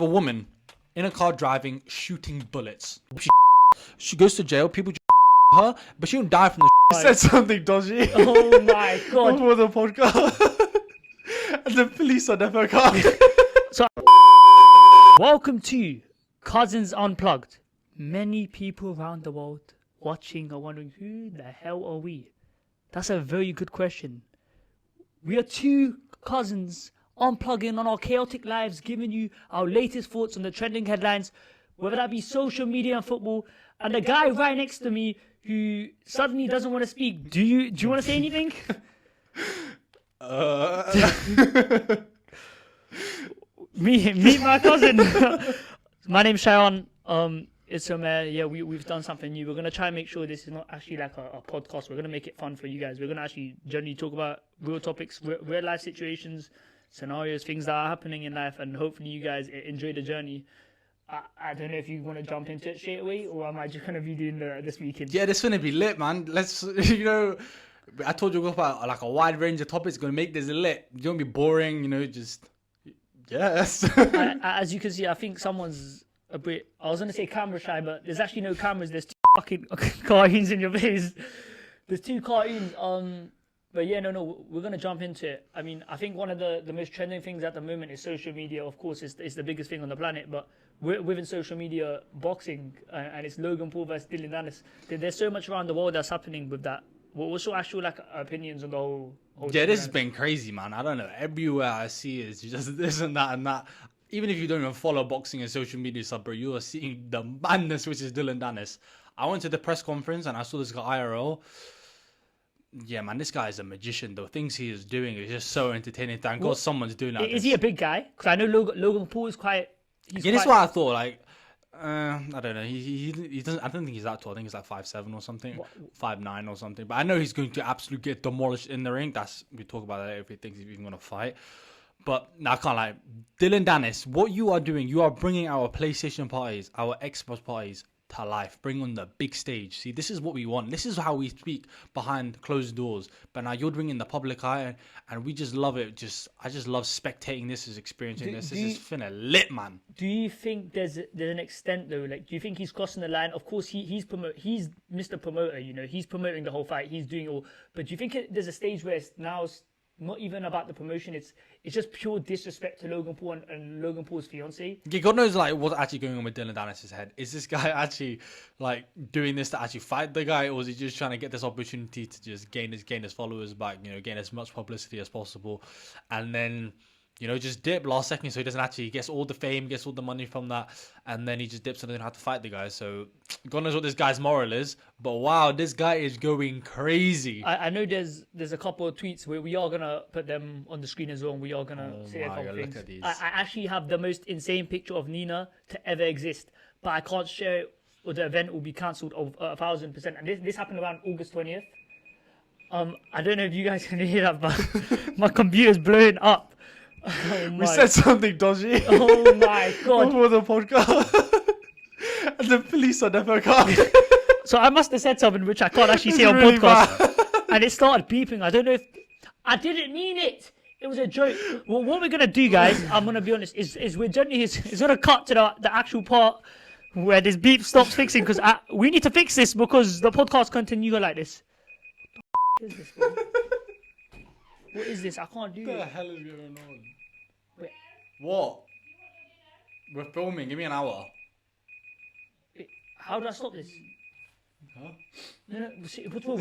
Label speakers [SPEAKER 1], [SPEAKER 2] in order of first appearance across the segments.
[SPEAKER 1] A woman in a car driving, shooting bullets. She goes to jail. People her, but she don't die from the. She said something dodgy.
[SPEAKER 2] Oh my god!
[SPEAKER 1] For the podcast, and the police are never coming.
[SPEAKER 2] So, welcome to Cousins Unplugged. Many people around the world watching are wondering, who the hell are we? That's a very good question. We are two cousins unplugging on our chaotic lives, giving you our latest thoughts on the trending headlines, whether that be social media and football. And the guy right next to me who suddenly doesn't want to speak. Do you want to say anything? Meet my cousin. My name's Sharon. It's we've done something new. We're gonna try and make sure this is not actually like a podcast. We're gonna make it fun for you guys. We're gonna actually generally talk about real topics, real life situations, scenarios, things that are happening in life, and hopefully you guys enjoy the journey. I don't know if you want to jump into it straight away, or am I just gonna be doing this weekend?
[SPEAKER 1] Yeah, this is gonna be lit, man. Let's, I told you about like a wide range of topics. Gonna make this lit. You don't be boring, just yes.
[SPEAKER 2] As you can see, I think someone's a bit. I was gonna say camera shy, but there's actually no cameras. There's two fucking cartoons in your face. There's two cartoons. But yeah, no, we're gonna jump into it. I mean, I think one of the most trending things at the moment is social media. Of course, it's the biggest thing on the planet. But within social media, boxing, and it's Logan Paul versus Dillon Danis. There's so much around the world that's happening with that. What's your actual opinions on the whole
[SPEAKER 1] yeah, this has been crazy, man. I don't know. Everywhere I see is just this and that and that. Even if you don't even follow boxing and social media stuff, bro, you are seeing the madness which is Dillon Danis. I went to the press conference and I saw this guy IRL. Yeah, man, this guy is a magician. The things he is doing is just so entertaining. Thank God someone's doing that.
[SPEAKER 2] Is he a big guy? Because I know Logan Paul is quite.
[SPEAKER 1] This is what I thought. Like, I don't know. He doesn't. I don't think he's that tall. I think he's like 5'7" or something, 5'9" or something. But I know he's going to absolutely get demolished in the ring. We talk about that if he thinks he's even going to fight. But I can't lie. Dillon Danis, what you are doing, you are bringing our PlayStation parties, our Xbox parties to life. Bring on the big stage. See, this is what we want. This is how we speak behind closed doors. But now you're bringing the public eye, and we just love it. I just love spectating this, is experiencing this. This is finna lit, man.
[SPEAKER 2] Do you think there's an extent though? Like, do you think he's crossing the line? Of course, he's Mr. Promoter. He's promoting the whole fight. He's doing all. But do you think there's a stage where it's now not even about the promotion? It's just pure disrespect to Logan Paul and Logan Paul's fiance.
[SPEAKER 1] Yeah, God knows like what's actually going on with Dillon Danis' head. Is this guy actually like doing this to actually fight the guy, or is he just trying to get this opportunity to just gain his followers back? Gain as much publicity as possible, and then just dip last second so he doesn't actually gets all the fame, gets all the money from that, and then he just dips and doesn't have to fight the guy. So God knows what this guy's moral is, but wow, this guy is going crazy.
[SPEAKER 2] I know there's a couple of tweets where we are gonna put them on the screen as well, and we are gonna say a couple things. Look at these. I actually have the most insane picture of Nina to ever exist, but I can't share it, or the event will be cancelled of 1,000%. And this happened around August 20th. I don't know if you guys can hear that, but my computer's blowing up.
[SPEAKER 1] We said something dodgy.
[SPEAKER 2] Oh my god!
[SPEAKER 1] For the podcast, and the police are never coming.
[SPEAKER 2] So I must have said something which I can't actually say on really podcast, and it started beeping. I don't know if I didn't mean it. It was a joke. Well, what we're gonna do, guys, I'm gonna be honest, is we're generally it's gonna cut to the actual part where this beep stops fixing, because we need to fix this because the podcast continue like this. What is this? Bro? What is this? I can't do it.
[SPEAKER 1] What the hell is going on?
[SPEAKER 2] Wait.
[SPEAKER 1] What? We're filming. Give me an hour.
[SPEAKER 2] Wait, how do I stop this?
[SPEAKER 1] Huh?
[SPEAKER 2] No. What's wrong?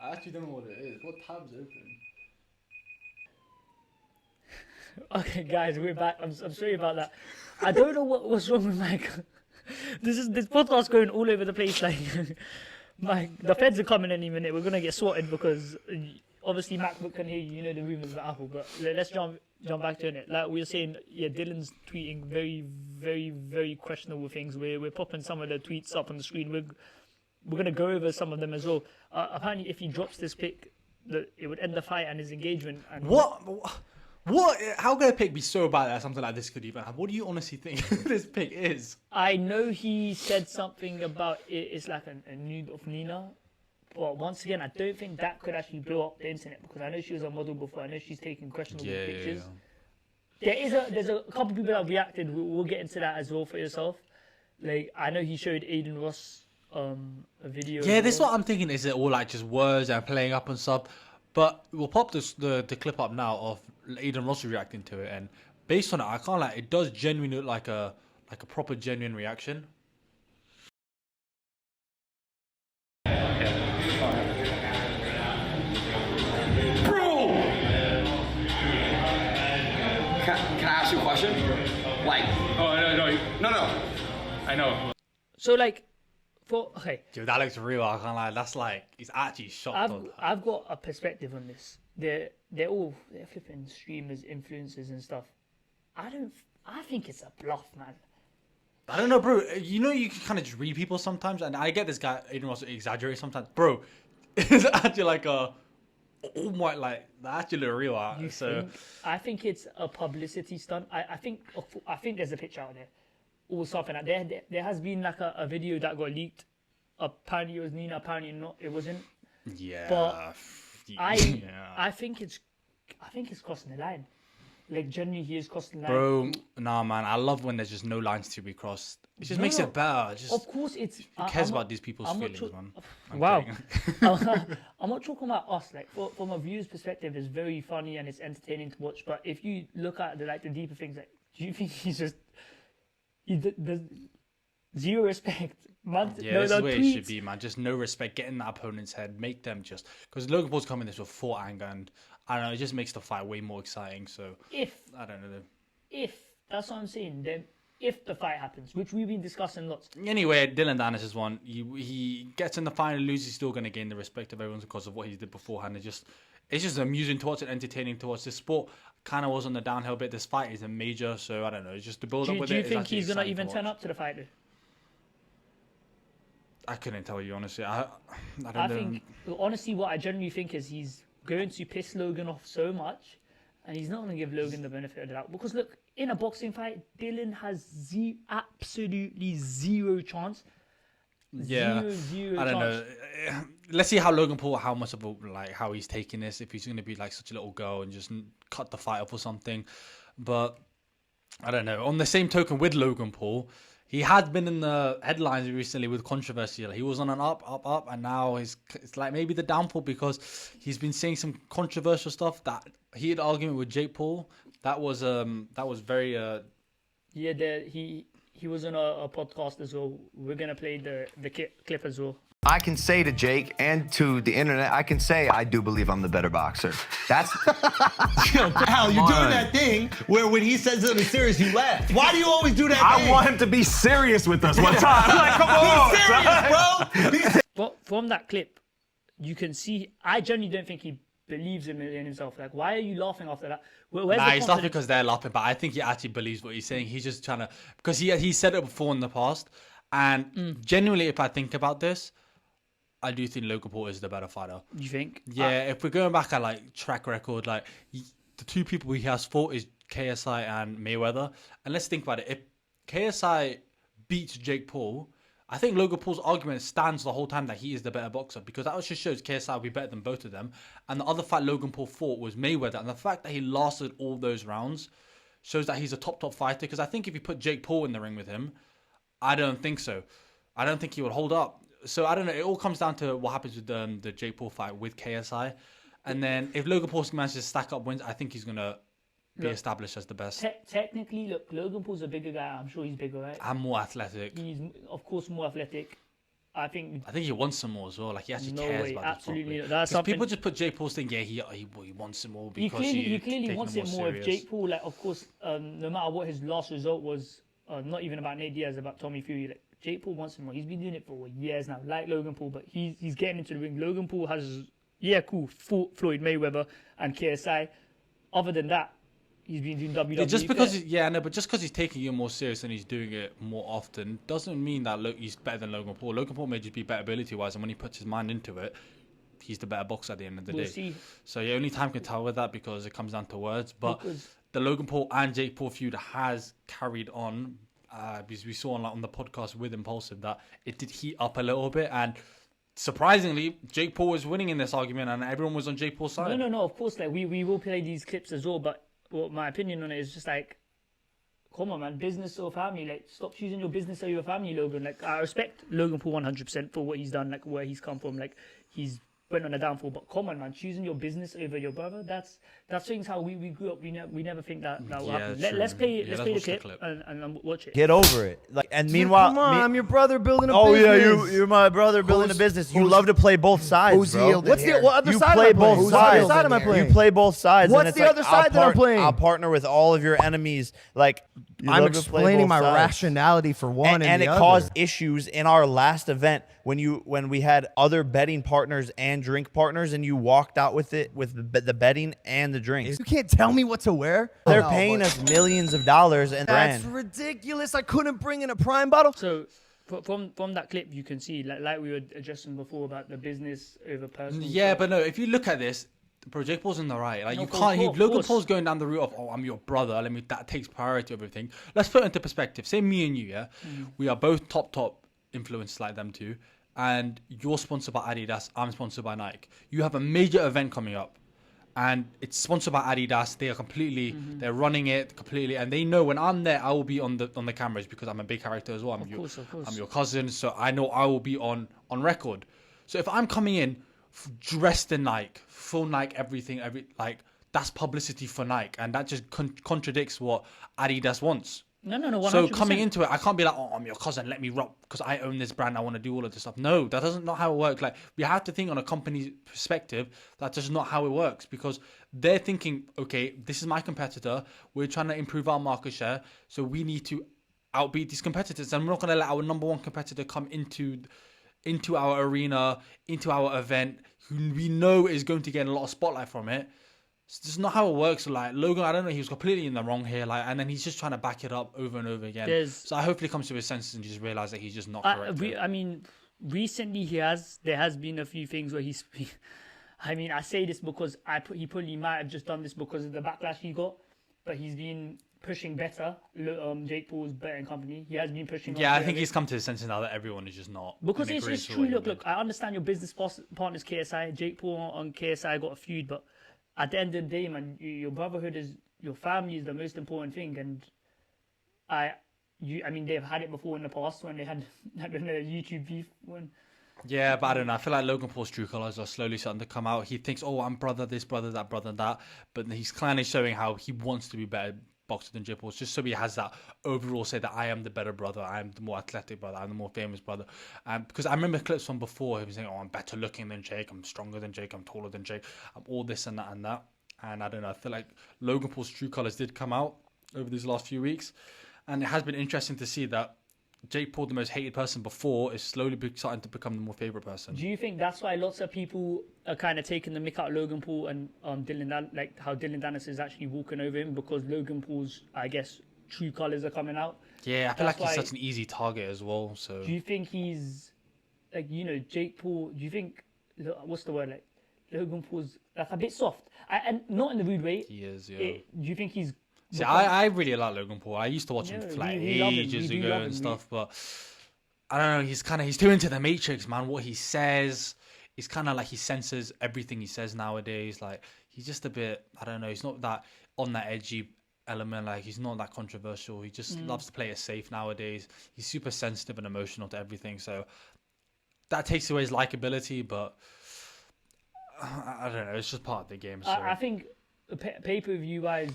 [SPEAKER 1] I actually don't know what it is. What tab's open?
[SPEAKER 2] Okay, guys, we're back. I'm sorry about that. I don't know what's wrong with my. This podcast going all over the place. Like, the feds are coming any minute. We're gonna get swatted because. Obviously, MacBook can hear you. The rumors about Apple. But let's jump back to it. Like we were saying, yeah, Dillon's tweeting very, very, very questionable things. We're popping some of the tweets up on the screen. We're gonna go over some of them as well. Apparently, if he drops this pic, it would end the fight and his engagement. And
[SPEAKER 1] what? How could a pic be so bad that something like this could even happen? What do you honestly think this pic is?
[SPEAKER 2] I know he said something about it's like a nude of Nina. But once again, I don't think that could actually blow up the internet, because I know she was a model before. I know she's taking questionable pictures. There's a couple people that reacted. We'll get into that as well for yourself. Like, I know he showed Aiden Ross a video.
[SPEAKER 1] Yeah, this is what I'm thinking. Is it all like just words and playing up and stuff? But we'll pop the clip up now of Aiden Ross reacting to it, and based on it, I can't lie, it does genuinely look like a proper genuine reaction.
[SPEAKER 3] Can I ask you a question? Like, no.
[SPEAKER 4] I know.
[SPEAKER 2] So like,
[SPEAKER 1] Dude, that looks real. I can't lie. That's like he's actually shocked.
[SPEAKER 2] I've got a perspective on this. They're flipping streamers, influencers, and stuff. I think it's a bluff, man.
[SPEAKER 1] I don't know, bro. You know, you can kind of just read people sometimes, and I get this guy Aiden Ross exaggerate sometimes, bro. It's actually like a oh my, like that actually look real out.
[SPEAKER 2] I think it's a publicity stunt. I think there's a picture out there or something like that. There has been like a video that got leaked. Apparently it was Nina, apparently not. It wasn't.
[SPEAKER 1] Yeah.
[SPEAKER 2] But I think it's crossing the line. Like, generally, he is crossing the line.
[SPEAKER 1] Bro, nah, man. I love when there's just no lines to be crossed. It just makes it better.
[SPEAKER 2] Of course, it's...
[SPEAKER 1] Who cares about these people's feelings, man?
[SPEAKER 2] Wow. I'm not talking about us. Like, from a viewer's perspective, it's very funny and it's entertaining to watch. But if you look at the deeper things, like, do you think he's just... There's zero respect. Man,
[SPEAKER 1] yeah, this is the way it should be, man. Just no respect. Get in that opponent's head. Make them just... Because Logan Paul's coming this with full anger, and I don't know, it just makes the fight way more exciting. So I don't know.
[SPEAKER 2] If that's what I'm saying, then if the fight happens, which we've been discussing lots.
[SPEAKER 1] Anyway, Dillon Danis is one. He gets in the final, loses. He's still going to gain the respect of everyone because of what he did beforehand. It's just amusing to watch and entertaining to watch. This sport kind of was on the downhill bit. This fight is a major, so I don't know. It's just the build up with it.
[SPEAKER 2] Do you think he's going to even turn up to the fight?
[SPEAKER 1] I couldn't tell you honestly. I don't know.
[SPEAKER 2] Think honestly, what I generally think is he's going to piss Logan off so much, and he's not going to give Logan the benefit of the doubt. Because look, in a boxing fight, Dillon has absolutely zero chance.
[SPEAKER 1] Yeah,
[SPEAKER 2] zero
[SPEAKER 1] I don't know. Let's see how Logan Paul, how much of a, how he's taking this. If he's going to be like such a little girl and just cut the fight off or something. But I don't know. On the same token with Logan Paul, he had been in the headlines recently with controversy. Like, he was on an up, and now it's like maybe the downfall because he's been saying some controversial stuff. That he had an argument with Jake Paul. That was very
[SPEAKER 2] he was on a podcast as well. We're gonna play the clip as well.
[SPEAKER 5] I can say to Jake and to the internet, I can say I do believe I'm the better boxer. That's
[SPEAKER 6] Al, you're doing that thing where when he says something serious, you laugh. Why do you always do that thing?
[SPEAKER 5] I want him to be serious with us one time. Like, come on,
[SPEAKER 6] be serious, bro.
[SPEAKER 2] But from that clip, you can see. I genuinely don't think he believes in himself. Like, why are you laughing after that?
[SPEAKER 1] He's laughing because they're laughing, but I think he actually believes what he's saying. He's just trying to, because he said it before in the past, and genuinely, if I think about this, I do think Logan Paul is the better fighter.
[SPEAKER 2] You think?
[SPEAKER 1] Yeah, if we're going back at like track record, like the two people he has fought is KSI and Mayweather. And let's think about it. If KSI beats Jake Paul, I think Logan Paul's argument stands the whole time that he is the better boxer, because that just shows KSI will be better than both of them. And the other fight Logan Paul fought was Mayweather, and the fact that he lasted all those rounds shows that he's a top fighter. Because I think if you put Jake Paul in the ring with him, I don't think so. I don't think he would hold up. So I don't know. It all comes down to what happens with the Jake Paul fight with KSI, and then if Logan Paul manages to stack up wins, I think he's gonna be established as the best.
[SPEAKER 2] Technically, look, Logan Paul's a bigger guy. I'm sure he's bigger, right?
[SPEAKER 1] And more athletic.
[SPEAKER 2] He's of course more athletic. I think
[SPEAKER 1] he wants some more as well. Like, he actually cares about
[SPEAKER 2] absolutely.
[SPEAKER 1] this.
[SPEAKER 2] That's something.
[SPEAKER 1] People just put Jake Paul's thing. Yeah, he wants some more because
[SPEAKER 2] he clearly wants it more.
[SPEAKER 1] Serious.
[SPEAKER 2] If Jake Paul, like, of course, no matter what his last result was, not even about Nate Diaz, about Tommy Fury, like, Jake Paul wants him more. He's been doing it for years now, like Logan Paul, but he's getting into the ring. Logan Paul has, fought Floyd Mayweather and KSI. Other than that, he's been doing WWE.
[SPEAKER 1] Just because, but just because he's taking it more serious and he's doing it more often doesn't mean that he's better than Logan Paul. Logan Paul may just be better ability-wise, and when he puts his mind into it, he's the better boxer at the end of the day.
[SPEAKER 2] See.
[SPEAKER 1] So only time can tell with that, because it comes down to words. But the Logan Paul and Jake Paul feud has carried on. Because we saw on the podcast with Impulsive that it did heat up a little bit, and surprisingly, Jake Paul was winning in this argument, and everyone was on Jake Paul's side.
[SPEAKER 2] No. Of course, like we will play these clips as well. But what my opinion on it is just like, come on, man, business or family? Like, stop choosing your business over your family, Logan. Like, I respect Logan Paul 100% for what he's done, like where he's come from. Like, he's went on a downfall, but come on, man, choosing your business over your brother, that's things how we grew up. We never think that will happen. Let's play the clip and watch it.
[SPEAKER 4] Get over it. Like, and meanwhile,
[SPEAKER 7] come on, I'm your brother building a
[SPEAKER 4] oh
[SPEAKER 7] business.
[SPEAKER 4] yeah, you're my brother building a business. You love to play both sides, bro.
[SPEAKER 7] What other
[SPEAKER 4] You
[SPEAKER 7] side
[SPEAKER 4] play
[SPEAKER 7] am I playing?
[SPEAKER 4] both
[SPEAKER 7] What other
[SPEAKER 4] sides.
[SPEAKER 7] side am I playing?
[SPEAKER 4] You play both sides.
[SPEAKER 7] What's
[SPEAKER 4] and it's
[SPEAKER 7] the
[SPEAKER 4] like,
[SPEAKER 7] other side that I'm playing?
[SPEAKER 4] I'll partner with all of your enemies. Like, you
[SPEAKER 7] I'm
[SPEAKER 4] love to play
[SPEAKER 7] explaining
[SPEAKER 4] both
[SPEAKER 7] my
[SPEAKER 4] sides.
[SPEAKER 7] rationality for one
[SPEAKER 4] and
[SPEAKER 7] the
[SPEAKER 4] it
[SPEAKER 7] other.
[SPEAKER 4] caused issues in our last event when we had other betting partners and drink partners, and you walked out with it with the betting and the drinks.
[SPEAKER 7] You can't tell me what to wear.
[SPEAKER 4] They're paying us millions of dollars and
[SPEAKER 7] That's
[SPEAKER 4] brand.
[SPEAKER 7] ridiculous. I couldn't bring in a prime bottle.
[SPEAKER 2] So from that clip, you can see like we were addressing before about the business over personal.
[SPEAKER 1] Yeah,
[SPEAKER 2] stuff.
[SPEAKER 1] but no, if you look at this, bro, Jake Paul's in the right. Like,
[SPEAKER 2] No,
[SPEAKER 1] you
[SPEAKER 2] for
[SPEAKER 1] can't.
[SPEAKER 2] sure, of
[SPEAKER 1] Logan
[SPEAKER 2] course.
[SPEAKER 1] Paul's going down the route of, I'm your brother. That takes priority over everything. Let's put it into perspective. Say me and you, yeah, we are both top influencers like them too, and you're sponsored by Adidas. I'm sponsored by Nike. You have a major event coming up, and it's sponsored by Adidas. They are completely, they're running it completely, and they know when I'm there, I will be on the cameras because I'm a big character as well. I'm your cousin, so I know I will be on record. So if I'm coming in dressed in Nike, full Nike, everything, like, that's publicity for Nike, and that just contradicts what Adidas wants.
[SPEAKER 2] No, 100%.
[SPEAKER 1] So coming into it, I can't be like, I'm your cousin, let me rock because I own this brand, I want to do all of this stuff. No, that doesn't not how it works. Like, we have to think on a company's perspective. That's just not how it works, because they're thinking, okay, this is my competitor. We're trying to improve our market share, so we need to outbeat these competitors, and we're not going to let our number one competitor come into our arena, into our event, who we know is going to get a lot of spotlight from it. It's just not how it works. Like, Logan, I don't know, he was completely in the wrong here. Like, and then he's just trying to back it up over and over again. So I hopefully comes to his senses and just realize that he's just not correct.
[SPEAKER 2] I mean, recently there has been a few things where he's. I mean, I say this because he probably might have just done this because of the backlash he got, but he's been pushing better. Jake Paul's betting company. He has been pushing.
[SPEAKER 1] Yeah, I think he's come to his senses now that everyone is just not.
[SPEAKER 2] Because it's true. Look, I understand your business partners, KSI. Jake Paul and KSI got a feud, but at the end of the day, man, your brotherhood is your family is the most important thing, and I mean, they've had it before in the past when they had the YouTube beef when.
[SPEAKER 1] Yeah, but I don't know. I feel like Logan Paul's true colours are slowly starting to come out. He thinks, I'm brother this, brother that, brother that, but he's clearly showing how he wants to be better boxer than Jake Paul, just so he has that overall say that I am the better brother, I am the more athletic brother, I'm the more famous brother. Because I remember clips from before, he was saying, I'm better looking than Jake, I'm stronger than Jake, I'm taller than Jake, I'm all this and that and that. And I don't know, I feel like Logan Paul's true colours did come out over these last few weeks, and it has been interesting to see that Jake Paul, the most hated person before, is slowly starting to become the more favourite person.
[SPEAKER 2] Do you think that's why lots of people are kind of taking the mick out of Logan Paul and Dillon, like how Dillon Danis is actually walking over him because Logan Paul's, I guess, true colours are coming out?
[SPEAKER 1] Yeah, I feel like he's such an easy target as well. So
[SPEAKER 2] do you think he's, like, Jake Paul, do you think, what's the word, like, Logan Paul's like a bit soft? And not in a rude way.
[SPEAKER 1] He is, yeah.
[SPEAKER 2] Do you think he's...
[SPEAKER 1] See, I really like Logan Paul. I used to watch him like ages ago and stuff, but I don't know. He's too into the Matrix, man. What he says, it's kind of like he censors everything he says nowadays. Like, he's just a bit, I don't know. He's not that on that edgy element. Like, he's not that controversial. He just loves to play it safe nowadays. He's super sensitive and emotional to everything. So that takes away his likability, but I don't know. It's just part of the game. So.
[SPEAKER 2] I think pay-per-view wise.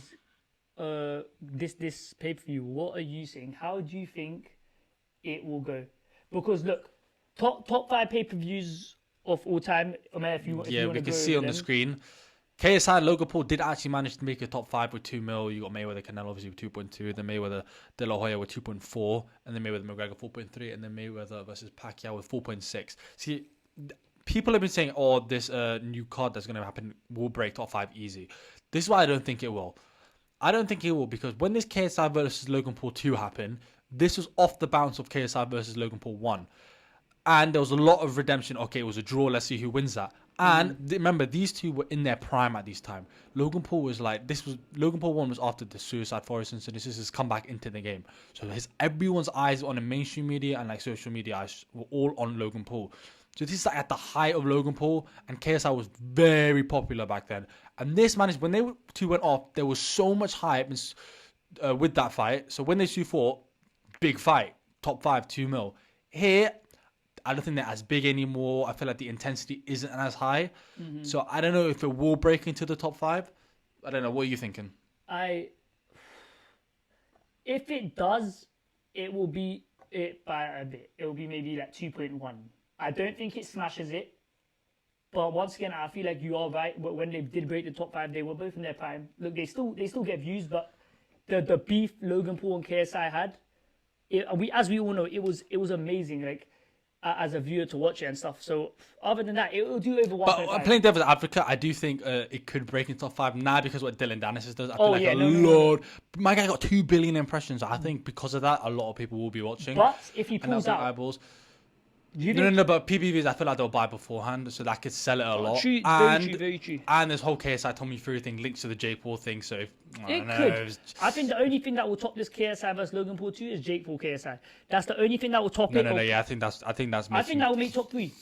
[SPEAKER 2] This pay-per-view, what are you saying? How do you think it will go? Because look, top 5 pay-per-views of all time. I mean, if you
[SPEAKER 1] we can see on the screen. KSI Logan Paul did actually manage to make a top 5 with 2 mil. You got Mayweather Canelo obviously with 2.2, then Mayweather De La Hoya with 2.4, and then Mayweather McGregor 4.3, and then Mayweather versus Pacquiao with 4.6. See, people have been saying, this new card that's going to happen will break top 5 easy. This is why I don't think it will. I don't think it will, because when this KSI versus Logan Paul 2 happened, this was off the bounce of KSI versus Logan Paul 1. And there was a lot of redemption. Okay, it was a draw. Let's see who wins that. And remember, these two were in their prime at this time. Logan Paul was like, Logan Paul 1 was after the Suicide Forest incident. This is his comeback into the game. So everyone's eyes on the mainstream media and like social media eyes were all on Logan Paul. So this is like at the height of Logan Paul, and KSI was very popular back then. And this man is when they two went off, there was so much hype with that fight. So when they two fought, big fight, top 5, 2 mil. Here, I don't think they're as big anymore. I feel like the intensity isn't as high. So I don't know if it will break into the top 5. I don't know. What are you thinking?
[SPEAKER 2] If it does, it will be it by a bit. It will be maybe like 2.1. I don't think it smashes it. But once again, I feel like you are right. But when they did break the top 5, they were both in their prime. Look, they still get views, but the beef Logan Paul and KSI had, as we all know, it was amazing. Like as a viewer to watch it and stuff. So other than that, it will do over 1.5.
[SPEAKER 1] But playing devil's advocate, I do think it could break into top 5 now because what Dillon Danis does. I feel like my guy got 2 billion impressions. I think because of that, a lot of people will be watching.
[SPEAKER 2] But if he pulls out
[SPEAKER 1] eyeballs. No, but PPVs, I feel like they'll buy beforehand, so that could sell it a lot.
[SPEAKER 2] True, very true.
[SPEAKER 1] And this whole KSI Tommy Fury thing links to the Jake Paul thing, so
[SPEAKER 2] I think the only thing that will top this KSI versus Logan Paul 2 is Jake Paul KSI. That's the only thing that will top it.
[SPEAKER 1] No, yeah, I think that will
[SPEAKER 2] make top 3.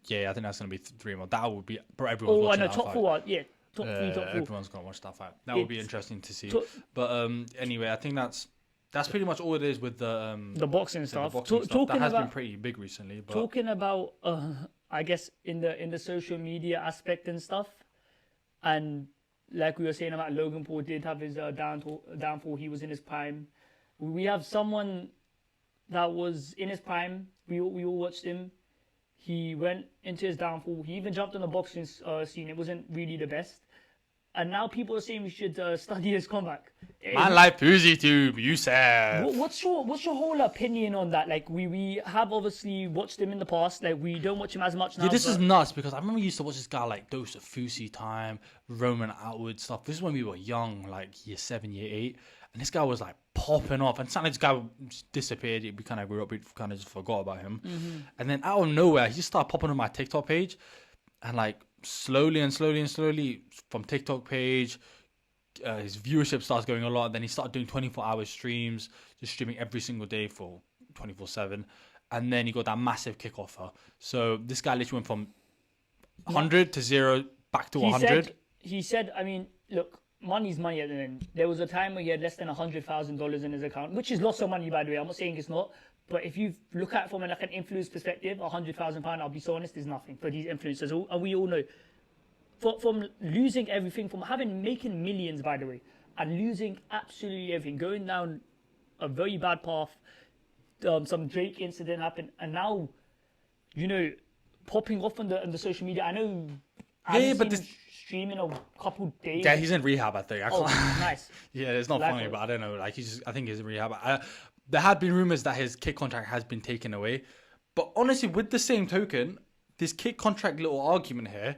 [SPEAKER 1] Yeah, I think that's gonna be 3 more. That would be everyone's watching that
[SPEAKER 2] top
[SPEAKER 1] fight.
[SPEAKER 2] 4. Yeah, top 3, top 4.
[SPEAKER 1] Everyone's gonna watch that fight. That would be interesting to see. But anyway, I think that's pretty much all it is with the
[SPEAKER 2] boxing stuff.
[SPEAKER 1] That has been pretty big recently. But
[SPEAKER 2] talking about, I guess in the social media aspect and stuff, and like we were saying about Logan Paul did have his downfall. He was in his prime. We have someone that was in his prime. We all watched him. He went into his downfall. He even jumped on the boxing scene. It wasn't really the best. And now people are saying we should study his comeback.
[SPEAKER 1] Man like FouseyTube, you said.
[SPEAKER 2] What's your whole opinion on that? Like we have obviously watched him in the past. Like we don't watch him as much now.
[SPEAKER 1] Yeah, this is nuts because I remember we used to watch this guy like Dose of Fousey Time, Roman Outward stuff. This is when we were young, like year 7, year 8, and this guy was like popping off. And suddenly this guy just disappeared. We kind of grew up, we kind of just forgot about him. And then out of nowhere, he just started popping on my TikTok page, and like slowly from TikTok page, his viewership starts going a lot. Then he started doing 24-hour streams, just streaming every single day for 24/7. And then he got that massive kick offer. So this guy literally went from 100 to 0 back to 100.
[SPEAKER 2] He said, I mean, look, money's money at the end. There was a time where he had less than $100,000 in his account, which is lots of money, by the way. I'm not saying it's not. But if you look at it from like an influence perspective, £100,000, I'll be so honest, is nothing for these influencers. And we all know. From losing everything, from making millions, by the way, and losing absolutely everything, going down a very bad path, some Drake incident happened, and now, popping off on the social media. I know. But this streaming a couple days.
[SPEAKER 1] Yeah, he's in rehab, I think.
[SPEAKER 2] Nice.
[SPEAKER 1] Yeah, it's not funny, but I don't know. Like I think he's in rehab. There had been rumors that his kick contract has been taken away, but honestly, with the same token, this kick contract little argument here,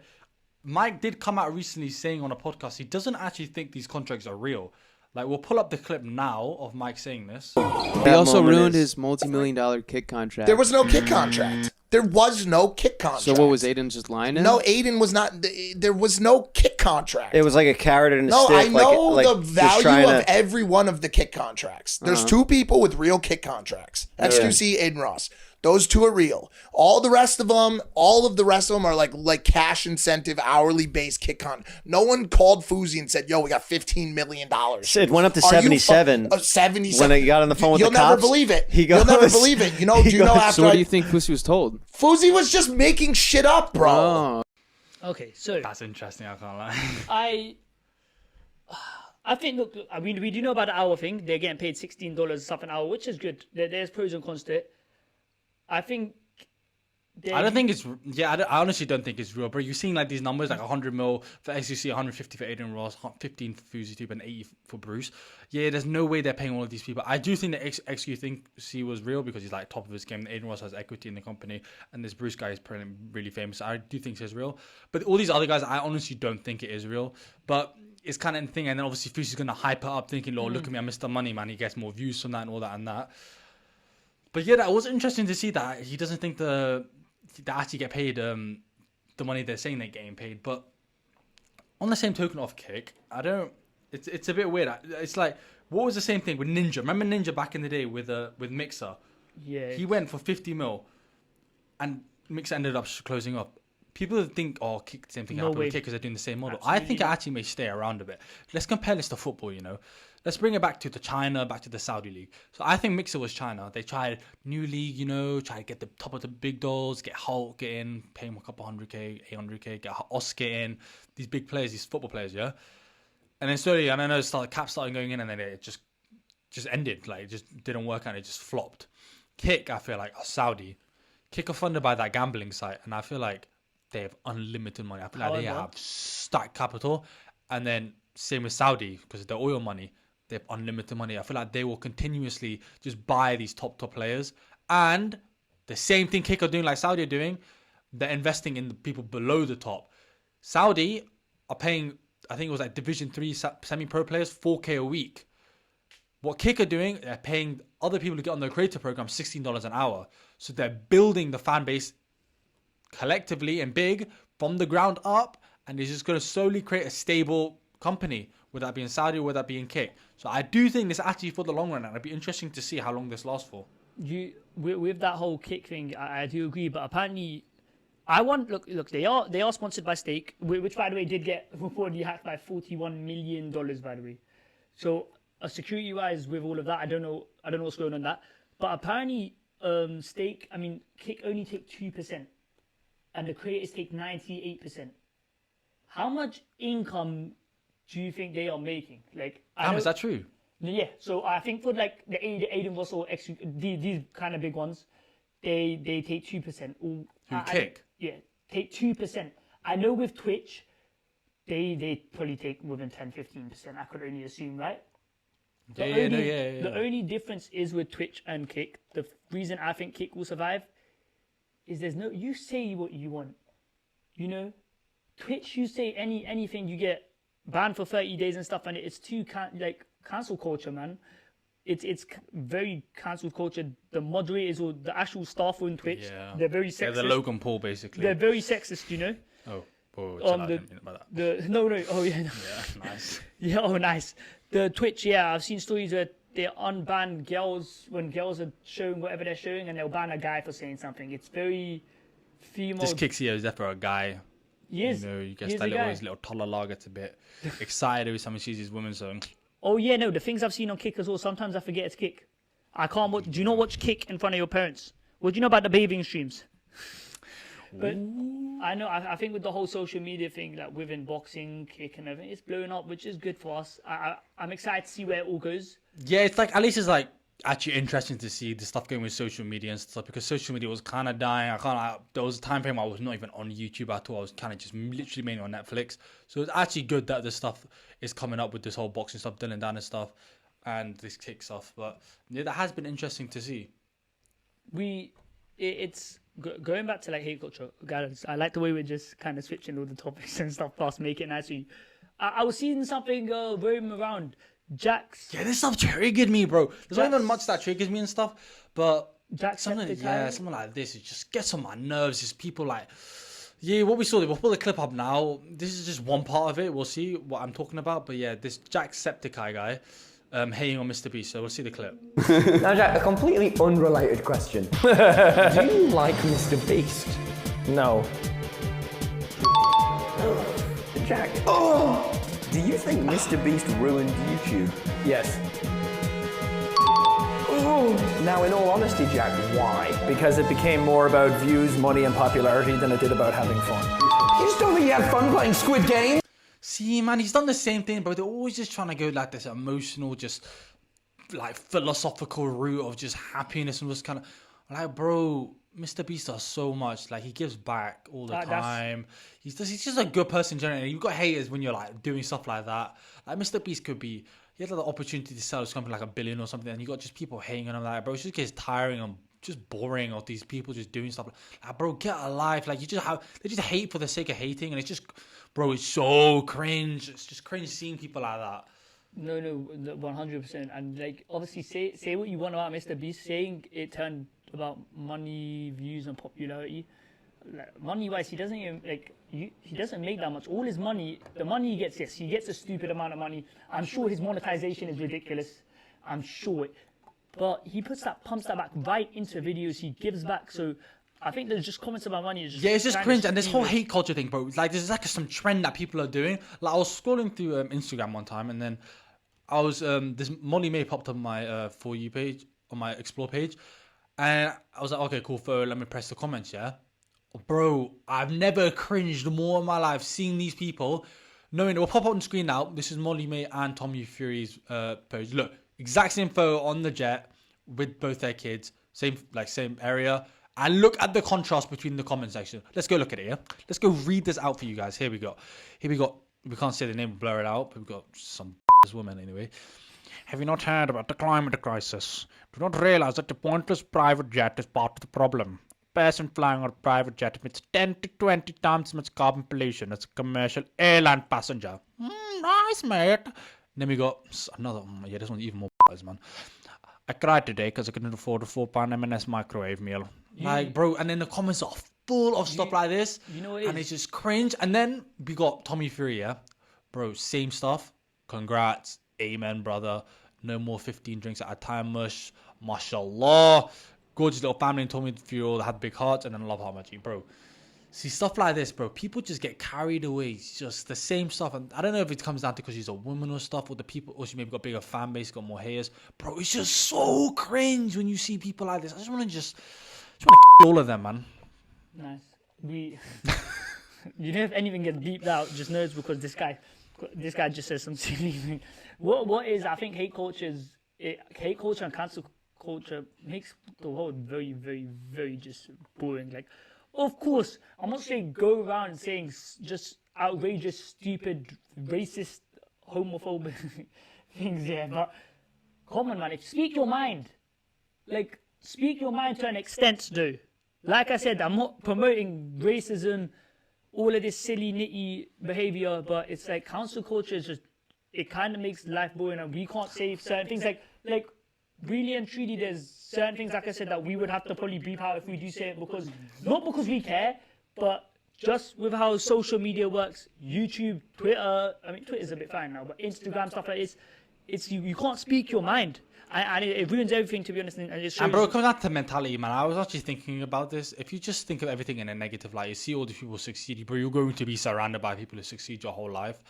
[SPEAKER 1] Mike did come out recently saying on a podcast he doesn't actually think these contracts are real. Like, we'll pull up the clip now of Mike saying this.
[SPEAKER 8] They also ruined his multi-million-dollar kick contract.
[SPEAKER 9] There was no kick contract. There was no kick contract.
[SPEAKER 8] So what, was Aiden just lying to him?
[SPEAKER 9] No, Aiden was not. There was no kick contract.
[SPEAKER 10] It was like a carrot and a stick.
[SPEAKER 9] No, I know
[SPEAKER 10] like
[SPEAKER 9] the value of every one of the kick contracts. There's 2 people with real kick contracts. XQC, Aiden Ross. Those 2 are real. All of the rest of them are like cash incentive, hourly based kick con. No one called Fousey and said, "Yo, we got $15 million."
[SPEAKER 10] It went up to 77.
[SPEAKER 9] 77.
[SPEAKER 10] When he got on the phone with the cops.
[SPEAKER 9] You'll never believe it. You'll never believe it.
[SPEAKER 8] So what do you think Fousey was told?
[SPEAKER 9] Fousey was just making shit up, bro.
[SPEAKER 8] Oh.
[SPEAKER 2] Okay, so
[SPEAKER 1] that's interesting. I can't lie.
[SPEAKER 2] I think, look, I mean, we do know about the hour thing. They're getting paid $16 stuff an hour, which is good. There's pros and cons to it. I think.
[SPEAKER 1] I don't think it's. Yeah, I honestly don't think it's real, bro. You're seeing like these numbers, like 100 mil for XQC, 150 for Aiden Ross, 15 for FouseyTube, and 80 for Bruce. Yeah, there's no way they're paying all of these people. I do think that XQC was real because he's like top of his game. Aiden Ross has equity in the company, and this Bruce guy is really famous. I do think it's real, but all these other guys, I honestly don't think it is real. But it's kind of a thing, and then obviously Fousey's gonna hype it up, thinking, "Lord, look at me, I'm Mr. Money, man." He gets more views from that and all that and that. But yeah, that was interesting to see that he doesn't think they actually get paid the money they're saying they're getting paid. But on the same token of kick, I don't. It's a bit weird. It's like, what was the same thing with Ninja? Remember Ninja back in the day with Mixer?
[SPEAKER 2] Yeah.
[SPEAKER 1] He went for 50 mil, and Mixer ended up closing up. People think, oh, Kick, same thing
[SPEAKER 2] No
[SPEAKER 1] happened
[SPEAKER 2] way.
[SPEAKER 1] with Kick because they're doing the same model.
[SPEAKER 2] Absolutely
[SPEAKER 1] I think it actually may stay around a bit. Let's compare this to football, you know. Let's bring it back to the China, back to the Saudi league. So I think Mixer was China. They tried new league, you know, try to get the top of the big dogs, get Hulk, get in, pay him a couple 100K, 800K, get Oscar in, these big players, these football players, yeah. And then slowly, and I know Cap started going in, and then it just ended. Like, it just didn't work out. It just flopped. Kick, I feel like, are Saudi. Kick are funded by that gambling site, and I feel like they have unlimited money. I feel like they have stacked capital, and then same with Saudi because of the oil money. They have unlimited money. I feel like they will continuously just buy these top players, and the same thing Kick are doing, like Saudi are doing. They're investing in the people below the top. Saudi are paying, I think it was like Division 3 semi-pro players 4K a week. What Kick are doing, they're paying other people to get on their creator program $16 an hour. So they're building the fan base collectively and big from the ground up, and it's just going to slowly create a stable company, whether that be in Saudi or whether that be in Kick. So I do think this actually for the long run, and it'd be interesting to see how long this lasts for.
[SPEAKER 2] With that whole Kick thing, I do agree, but apparently, look, they are sponsored by Stake, which by the way did get reportedly hacked by $41 million, by the way. So security wise, with all of that, I don't know what's going on that, but apparently, Stake, I mean, Kick only take 2%, and the creators take 98%. How much income do you think they are making? Like,
[SPEAKER 1] Is that true?
[SPEAKER 2] Yeah, so I think for like the Aiden Russell, these kind of big ones, they take 2%.
[SPEAKER 1] Who Kick?
[SPEAKER 2] Yeah, take 2%. I know with Twitch, they probably take more than 10-15%. I could only assume, right? The only difference is with Twitch and Kick. The reason I think Kick will survive is you say what you want, you know. Twitch, you say anything, you get banned for 30 days and stuff, and it's too cancel culture, man. It's very cancel culture. The moderators or the actual staff on Twitch, they're very sexist.
[SPEAKER 1] Yeah, the Logan Paul, basically.
[SPEAKER 2] They're very sexist, you know.
[SPEAKER 1] I didn't mean about that.
[SPEAKER 2] Oh yeah.
[SPEAKER 1] Yeah, nice.
[SPEAKER 2] Yeah, oh nice. The Twitch, I've seen stories where they unban girls when girls are showing whatever they're showing, and they'll ban a guy for saying something. It's very female.
[SPEAKER 1] This Kick's here is there for a guy.
[SPEAKER 2] He is.
[SPEAKER 1] You know, you get that his little toddler gets a bit excited every time he sees these women. So.
[SPEAKER 2] Oh yeah, no, the things I've seen on Kick as well. Sometimes I forget it's Kick. I can't watch. Do you not watch Kick in front of your parents? What do you know about the bathing streams? But I know. I think with the whole social media thing, like within boxing, Kick, and everything, it's blowing up, which is good for us. I'm excited to see where it all goes.
[SPEAKER 1] Yeah, it's like at least it's like actually interesting to see the stuff going with social media and stuff, because social media was kind of dying. There was a time frame I was not even on YouTube at all. I was kind of just literally mainly on Netflix. So it's actually good that this stuff is coming up with this whole boxing stuff, Dillon Danis stuff, and this Kick stuff. But yeah, that has been interesting to see.
[SPEAKER 2] It's going back to like hate culture, guys. I like the way we're just kind of switching all the topics and stuff, plus make it nice. I was seeing something roaming around.
[SPEAKER 1] Yeah, this stuff triggered me, bro. There's not even much that triggers me and stuff, but something like this, it just gets on my nerves. Just people like, what we saw, we'll pull the clip up now. This is just one part of it. We'll see what I'm talking about, but yeah, this Jacksepticeye guy hating on Mr. Beast, so we'll see the clip.
[SPEAKER 11] Now, Jack, a completely unrelated question. Do you like Mr. Beast? No. Jack. Oh! Do you think Mr. Beast ruined YouTube? Yes. Oh. Now, in all honesty, Jack, why? Because it became more about views, money, and popularity than it did about having fun. You just don't think you had fun playing Squid Game?
[SPEAKER 1] See, man, he's done the same thing, bro. They're always just trying to go like this emotional, just like philosophical route of just happiness and just kind of like, bro, Mr. Beast does so much. Like, he gives back all the time. He's just a good person generally. You've got haters when you're like doing stuff like that. Like, Mr. Beast he had the opportunity to sell his company like $1 billion or something, and you got just people hating on him like, bro, it just gets tiring and just boring of these people just doing stuff like, bro, get a life. Like, they just hate for the sake of hating, and it's just, bro, it's so cringe. It's just cringe seeing people like that.
[SPEAKER 2] No, 100%. And like, obviously, say what you want about Mr. Beast. Saying it turned about money, views, and popularity. Like, money-wise, he doesn't even he doesn't make that much. All his money, the money he gets, yes, he gets a stupid amount of money. I'm sure his monetization is ridiculous. I'm sure, but he pumps that back right into videos. He gives back. So I think there's just comments about money.
[SPEAKER 1] Yeah, it's just cringe, and this whole hate culture thing, bro. Like, there's like some trend that people are doing. Like, I was scrolling through Instagram one time, and then I was this Molly May popped up on my For You page, on my Explore page, and I was like, okay, cool, let me press the comments, yeah. Bro, I've never cringed more in my life seeing these people, knowing it will pop up on the screen now. This is Molly May and Tommy Fury's page. Look, exact same photo on the jet with both their kids, same area. And look at the contrast between the comment section. Let's go look at it, yeah? Let's go read this out for you guys. Here we go. We can't say the name, blur it out, but we've got some woman anyway. Have you not heard about the climate crisis? Do not realize that the pointless private jet is part of the problem. A person flying on a private jet emits 10 to 20 times as much carbon pollution as a commercial airline passenger. Nice, mate. Then we got another, yeah, this one's even more man. I cried today because I couldn't afford a £4 M&S microwave meal. Like, bro, and then the comments are full of stuff like this.
[SPEAKER 2] You know what it is?
[SPEAKER 1] And it's just cringe. And then we got Tommy Fury, yeah? Bro, same stuff. Congrats. Amen, brother. No more 15 drinks at a time, mush. Mashallah. Gorgeous little family in Tommy Fury all had big hearts, and then love how much you, bro. See, stuff like this, bro, people just get carried away. It's just the same stuff. And I don't know if it comes down to because she's a woman or stuff, or the people, or she maybe got a bigger fan base, got more haters. Bro, it's just so cringe when you see people like this. I just want to kill all of them, man.
[SPEAKER 2] Nice. You know, if anything gets beeped out, just know it's because this guy just says some silly thing. What is, I think hate culture and cancel culture makes the world very, very, very just boring. Like, of course, I'm not saying go around saying just outrageous, stupid, racist, homophobic things, yeah, but come on, man, speak your mind. Like, speak your mind to an extent, though. Like I said, I'm not promoting racism, all of this silly, nitty behavior, but it's like cancel culture is just, it kind of makes life boring, and we can't say certain things. Like really and truly, there's certain things, like I said, that we would have to probably beep out if we do say it, because not because we care, but just with how social media works, YouTube, Twitter. I mean, Twitter's a bit fine now, but Instagram, stuff like this, it's you can't speak your mind, and it ruins everything, to be honest. And it shows.
[SPEAKER 1] And bro, it comes down to mentality, man. I was actually thinking about this. If you just think of everything in a negative light, you see all these people succeed, bro, you're going to be surrounded by people who succeed your whole life.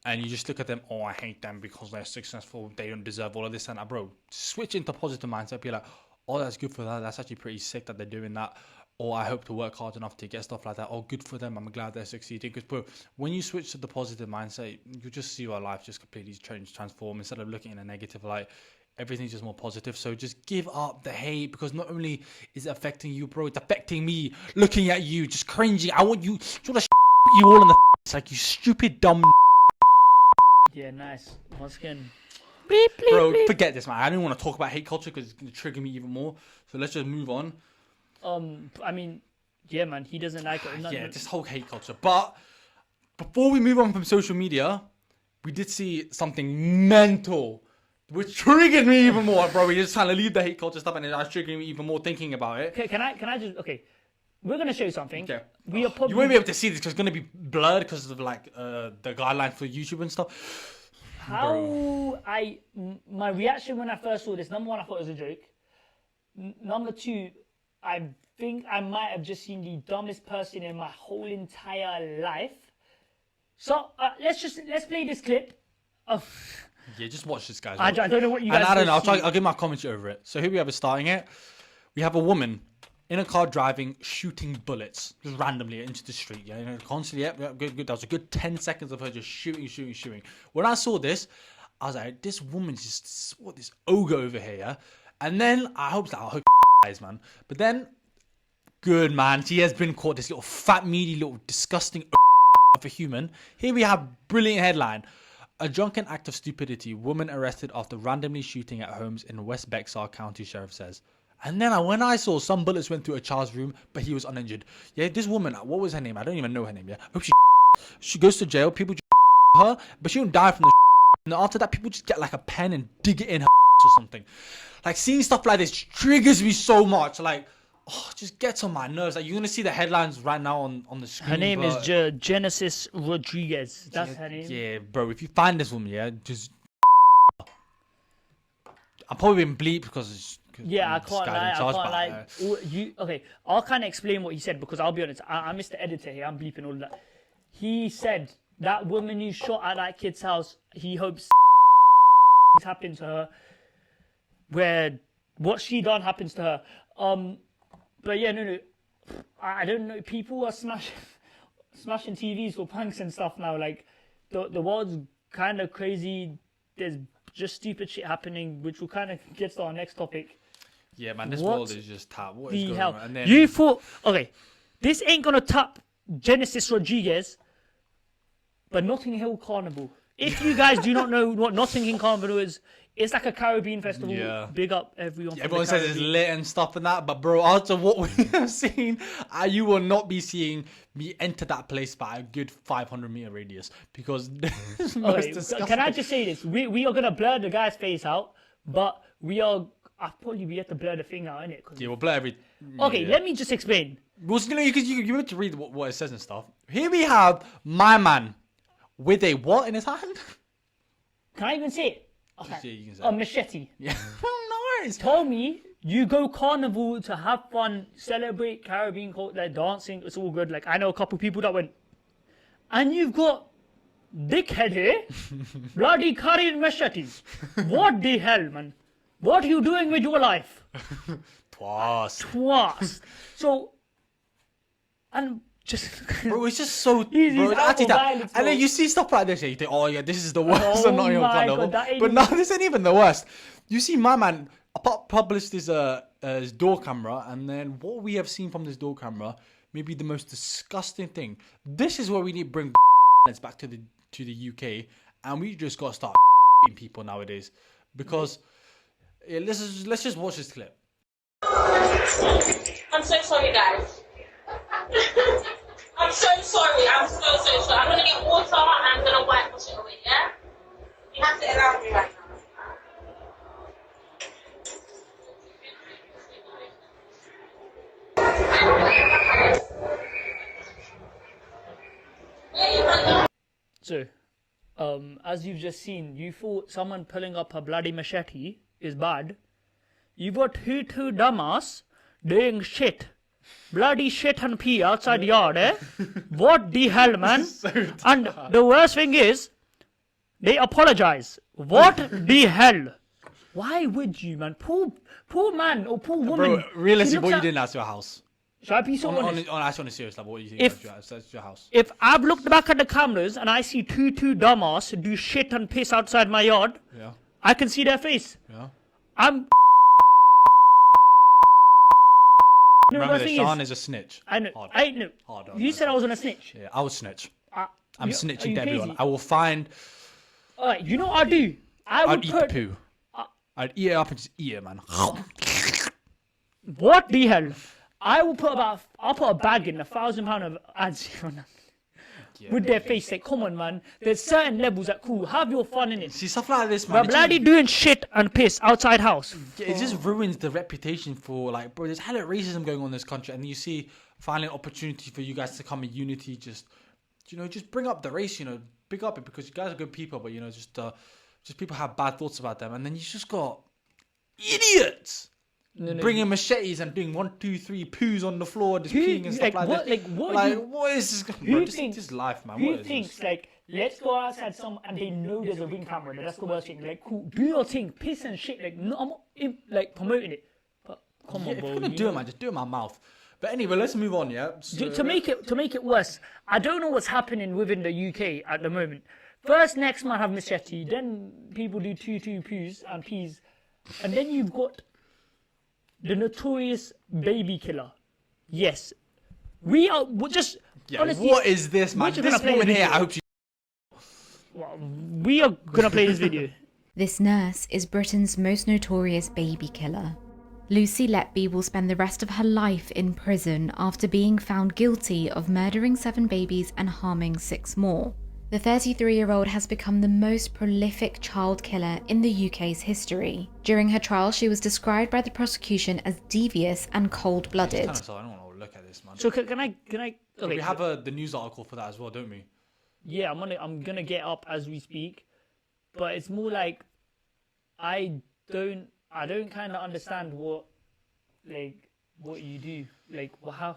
[SPEAKER 1] And you just look at them, oh, I hate them because they're successful, they don't deserve all of this and that, bro. Switch into positive mindset, be like, oh, that's good for that, that's actually pretty sick that they're doing that. Or I hope to work hard enough to get stuff like that. Oh, good for them, I'm glad they're succeeding. Because, bro, when you switch to the positive mindset, you just see your life just completely transform. Instead of looking in a negative light, everything's just more positive. So just give up the hate, because not only is it affecting you, bro, it's affecting me. Looking at you, just cringing. I want you to you all in the face, like, you stupid, dumb.
[SPEAKER 2] Yeah, nice. Once again,
[SPEAKER 1] bro, forget this, man. I don't want to talk about hate culture because it's going to trigger me even more. So let's just move on.
[SPEAKER 2] I mean, yeah, man, he doesn't like it.
[SPEAKER 1] Yeah, this whole hate culture. But before we move on from social media, we did see something mental, which triggered me even more, bro. We're just trying to leave the hate culture stuff, and it's triggering me even more thinking about it.
[SPEAKER 2] Okay, can I just we're gonna show you something.
[SPEAKER 1] Okay.
[SPEAKER 2] We are probably...
[SPEAKER 1] You won't be able to see this because it's gonna be blurred because of like the guidelines for YouTube and stuff.
[SPEAKER 2] My reaction when I first saw this, number one, I thought it was a joke. Number two, I think I might have just seen the dumbest person in my whole entire life. So let's play this clip.
[SPEAKER 1] Yeah, just watch this, guys.
[SPEAKER 2] I don't know what you guys.
[SPEAKER 1] And I don't know. I'll give my commentary over it. So here we have it starting it. We have a woman in a car driving, shooting bullets just randomly into the street. Yeah, you know, constantly. Yeah, good. That was a good 10 seconds of her just shooting. When I saw this, I was like, this woman's just this ogre over here. Yeah? And then I hope guys, man. But then, good man, she has been caught. This little fat, meaty, little disgusting of a human. Here we have brilliant headline. A drunken act of stupidity. Woman arrested after randomly shooting at homes in West Bexar County, sheriff says. And then when I saw some bullets went through a child's room, but he was uninjured. Yeah, this woman, what was her name? I don't even know her name. Yeah, I hope she goes to jail. People just her, but she don't die from the. And then after that, people just get like a pen and dig it in her or something. Like, seeing stuff like this triggers me so much. Like, just gets on my nerves. Like, you're gonna see the headlines right now on the screen.
[SPEAKER 2] Her name is Genesis Rodriguez. That's her name.
[SPEAKER 1] Yeah, bro. If you find this woman, yeah, just I'm probably being bleep because
[SPEAKER 2] Yeah, I can't lie. I
[SPEAKER 1] charge,
[SPEAKER 2] can't
[SPEAKER 1] but,
[SPEAKER 2] lie. Okay, I'll kind of explain what he said because I'll be honest. I'm Mr. Editor here. I'm bleeping all of that. He said that woman who shot at that kid's house, he hopes happened to her, where what she done happens to her. But yeah, no. I don't know. People are smashing TVs for pranks and stuff now. Like the world's kind of crazy. There's just stupid shit happening, which will kind of get to our next topic.
[SPEAKER 1] Yeah, man, this world is just tap. What is
[SPEAKER 2] The
[SPEAKER 1] going
[SPEAKER 2] hell?
[SPEAKER 1] on? And then,
[SPEAKER 2] You thought, okay, this ain't gonna tap Genesis Rodriguez, but Notting Hill Carnival. If you guys do not know what Notting Hill Carnival is, it's like a Caribbean festival.
[SPEAKER 1] Yeah.
[SPEAKER 2] Big up everyone. from
[SPEAKER 1] everyone
[SPEAKER 2] the
[SPEAKER 1] says it's
[SPEAKER 2] Caribbean.
[SPEAKER 1] lit and stuff and that, but bro, after what we have seen, you will not be seeing me enter that place by a good 500-meter radius because this
[SPEAKER 2] Okay,
[SPEAKER 1] disgusting.
[SPEAKER 2] can I just say this? We are gonna blur the guy's face out, but we are. I probably we have to blur the thing out, innit?
[SPEAKER 1] Yeah, we'll blur every.
[SPEAKER 2] Okay,
[SPEAKER 1] yeah.
[SPEAKER 2] let me just explain.
[SPEAKER 1] Well, you know, you have to read what it says and stuff. Here we have my man with a what in his hand?
[SPEAKER 2] Can I even say it? Okay.
[SPEAKER 1] Yeah, you can say
[SPEAKER 2] A
[SPEAKER 1] it.
[SPEAKER 2] machete.
[SPEAKER 1] Yeah, nice.
[SPEAKER 2] Told me you go carnival to have fun, celebrate Caribbean culture, like dancing. It's all good. Like I know a couple people that went, and you've got dickhead here, bloody carrying machetes. What the hell, man? What are you doing with your life? Twas. So, and just
[SPEAKER 1] bro, it's just so.
[SPEAKER 2] He's
[SPEAKER 1] Bro, actually,
[SPEAKER 2] violence,
[SPEAKER 1] and then
[SPEAKER 2] bro.
[SPEAKER 1] you see stuff like this, and you think, oh yeah, this is the worst.
[SPEAKER 2] Oh
[SPEAKER 1] of Notting Hill
[SPEAKER 2] my
[SPEAKER 1] Carnival.
[SPEAKER 2] God, that ain't
[SPEAKER 1] But no,
[SPEAKER 2] even-
[SPEAKER 1] this ain't even the worst. You see, my man published his door camera, and then what we have seen from this door camera may be the most disgusting thing. This is where we need to bring back to the UK, and we just got to start people nowadays because let's just watch this clip.
[SPEAKER 12] I'm so sorry, guys. I'm so sorry. I'm so sorry. I'm gonna get water and I'm gonna wipe wash it away. Yeah. You have to allow me right now.
[SPEAKER 2] So, as you've just seen, you thought someone pulling up a bloody machete is bad. You've got two dumbass doing shit. Bloody shit and pee outside the yard, eh? What the hell, man? And the worst thing is, they apologize. What the hell? Why would you, man? Poor man or poor woman.
[SPEAKER 1] Bro, realistically,
[SPEAKER 2] She
[SPEAKER 1] what you
[SPEAKER 2] looks
[SPEAKER 1] did that's your house.
[SPEAKER 2] Should I be so honest?
[SPEAKER 1] On a serious level, what you think that's your house?
[SPEAKER 2] If I've looked back at the cameras and I see two dumbass do shit and piss outside my yard,
[SPEAKER 1] Yeah.
[SPEAKER 2] I can see their face.
[SPEAKER 1] Yeah.
[SPEAKER 2] I'm. No,
[SPEAKER 1] Remember
[SPEAKER 2] the
[SPEAKER 1] that
[SPEAKER 2] thing
[SPEAKER 1] Sean
[SPEAKER 2] is,
[SPEAKER 1] is a snitch.
[SPEAKER 2] I know.
[SPEAKER 1] Hard.
[SPEAKER 2] I know.
[SPEAKER 1] Hard,
[SPEAKER 2] You said I was on a snitch.
[SPEAKER 1] Yeah, I will snitch. I'm
[SPEAKER 2] are
[SPEAKER 1] snitching
[SPEAKER 2] you
[SPEAKER 1] to everyone.
[SPEAKER 2] crazy?
[SPEAKER 1] I will find.
[SPEAKER 2] Alright, you know what I'd do? I would
[SPEAKER 1] I'd eat
[SPEAKER 2] put.
[SPEAKER 1] the poo. I'd eat it up and just eat it, man.
[SPEAKER 2] What the hell? I'll put a bag in £1,000 of ads on them. With their face, like, come on, man. There's certain levels that cool. Have your fun in it.
[SPEAKER 1] See stuff like this, man.
[SPEAKER 2] But bloody doing shit and piss outside house.
[SPEAKER 1] It just ruins the reputation for like, bro. There's hella racism going on in this country, and you see finally an opportunity for you guys to come in unity. Just bring up the race. Big up it because you guys are good people, but just people have bad thoughts about them, and then you just got idiots. Bringing machetes and doing 1, 2, 3 poos on the floor, just peeing and stuff like that. What is this? Bro, this is life, man.
[SPEAKER 2] Who
[SPEAKER 1] What is
[SPEAKER 2] thinks
[SPEAKER 1] this?
[SPEAKER 2] like let's go outside and they know there's a ring camera? That's the worst thing. Like, cool, do your thing, piss and shit. Like, no, I'm not like promoting it, but come on,
[SPEAKER 1] If
[SPEAKER 2] bro.
[SPEAKER 1] you're gonna do it, man, just do it in my mouth. But anyway, let's move on. Yeah. So,
[SPEAKER 2] To make it worse, I don't know what's happening within the UK at the moment. First, next man have machete, then people do 2 poos and peas, and then you've got the notorious baby killer. Yes, we're just.
[SPEAKER 1] Yeah,
[SPEAKER 2] honestly,
[SPEAKER 1] what is this, man?
[SPEAKER 2] we're just
[SPEAKER 1] This
[SPEAKER 2] gonna play
[SPEAKER 1] woman
[SPEAKER 2] the
[SPEAKER 1] here,
[SPEAKER 2] video.
[SPEAKER 1] I hope she.
[SPEAKER 2] Well, we are gonna play this video.
[SPEAKER 13] This nurse is Britain's most notorious baby killer. Lucy Letby will spend the rest of her life in prison after being found guilty of murdering 7 babies and harming 6 more. The 33-year-old has become the most prolific child killer in the UK's history. During her trial, she was described by the prosecution as devious and cold-blooded.
[SPEAKER 1] I don't want to look at this, man.
[SPEAKER 2] So can I? Okay.
[SPEAKER 1] We have the news article for that as well, don't we?
[SPEAKER 2] Yeah, I'm gonna get up as we speak, but it's more like I I don't kind of understand what you do. Like, how?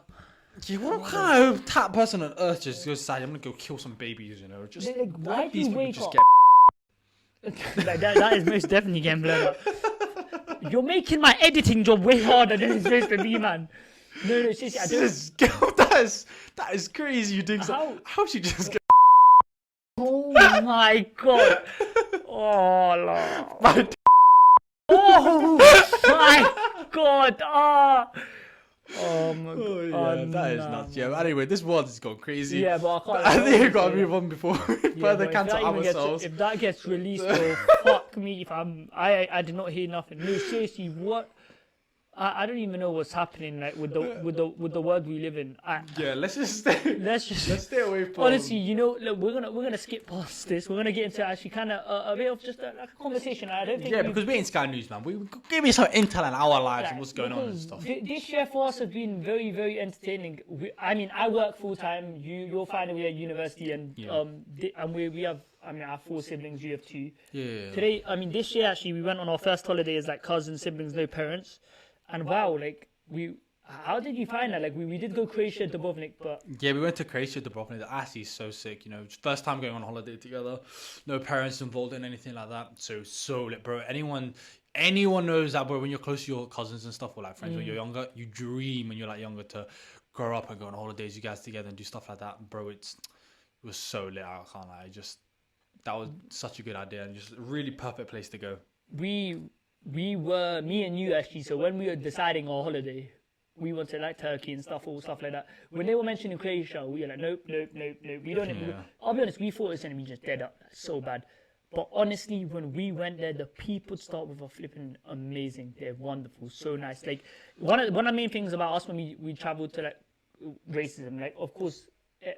[SPEAKER 1] Yeah, what kind of type of person on earth just goes decide I'm gonna go kill some babies? You know, just
[SPEAKER 2] Like, why do
[SPEAKER 1] these
[SPEAKER 2] you
[SPEAKER 1] people
[SPEAKER 2] wake
[SPEAKER 1] just
[SPEAKER 2] up?
[SPEAKER 1] get.
[SPEAKER 2] Like, that is most definitely getting blurred out. You're making my editing job way harder than it's supposed to be, man. No, seriously, I don't.
[SPEAKER 1] That is crazy. You doing so? How she just get?
[SPEAKER 2] Oh my god! Oh Lord! Oh my god! Oh my god!
[SPEAKER 1] Oh yeah, that is nuts. Yeah, but anyway, this world has gone crazy.
[SPEAKER 2] Yeah, but I can't.
[SPEAKER 1] I think we've got to move on before we further
[SPEAKER 2] but
[SPEAKER 1] cancel ourselves.
[SPEAKER 2] If that gets released, though, fuck me. If I did not hear nothing. No, seriously, what? I don't even know what's happening like with the world we live in.
[SPEAKER 1] Yeah, let's stay away from.
[SPEAKER 2] Honestly, you know, look, we're gonna skip past this. We're gonna get into actually kind of a bit of just like a conversation. I don't think.
[SPEAKER 1] Yeah, because we're in Sky News, man. We give me some intel on our lives and what's going on and stuff.
[SPEAKER 2] This year for us has been very, very entertaining. I work full time. You're finally at university, and we have. I have 4 siblings. You have 2.
[SPEAKER 1] Yeah.
[SPEAKER 2] Today, this year actually, we went on our first holiday as like cousins, siblings, no parents. And wow, like how did you find that? Like we did go Croatia, Dubrovnik, but
[SPEAKER 1] yeah, we went to Croatia, Dubrovnik. The Asi is so sick, you know. First time going on holiday together, no parents involved in anything like that. So lit, bro. Anyone knows that, bro. When you're close to your cousins and stuff, or like friends when you're younger, you dream when you're like younger to grow up and go on holidays, you guys together and do stuff like that, bro. It was so lit. I can't lie. That was such a good idea and just a really perfect place to go.
[SPEAKER 2] We were, me and you actually, so when we were deciding our holiday, we wanted like Turkey and all stuff like that. When they were mentioning Croatia, we were like, nope. We don't. I'll be honest, we thought it was going to be just dead up. That's so bad. But honestly, when we went there, the people start with are flipping amazing. They're wonderful, so nice. Like one of the main things about us when we traveled to like racism, like of course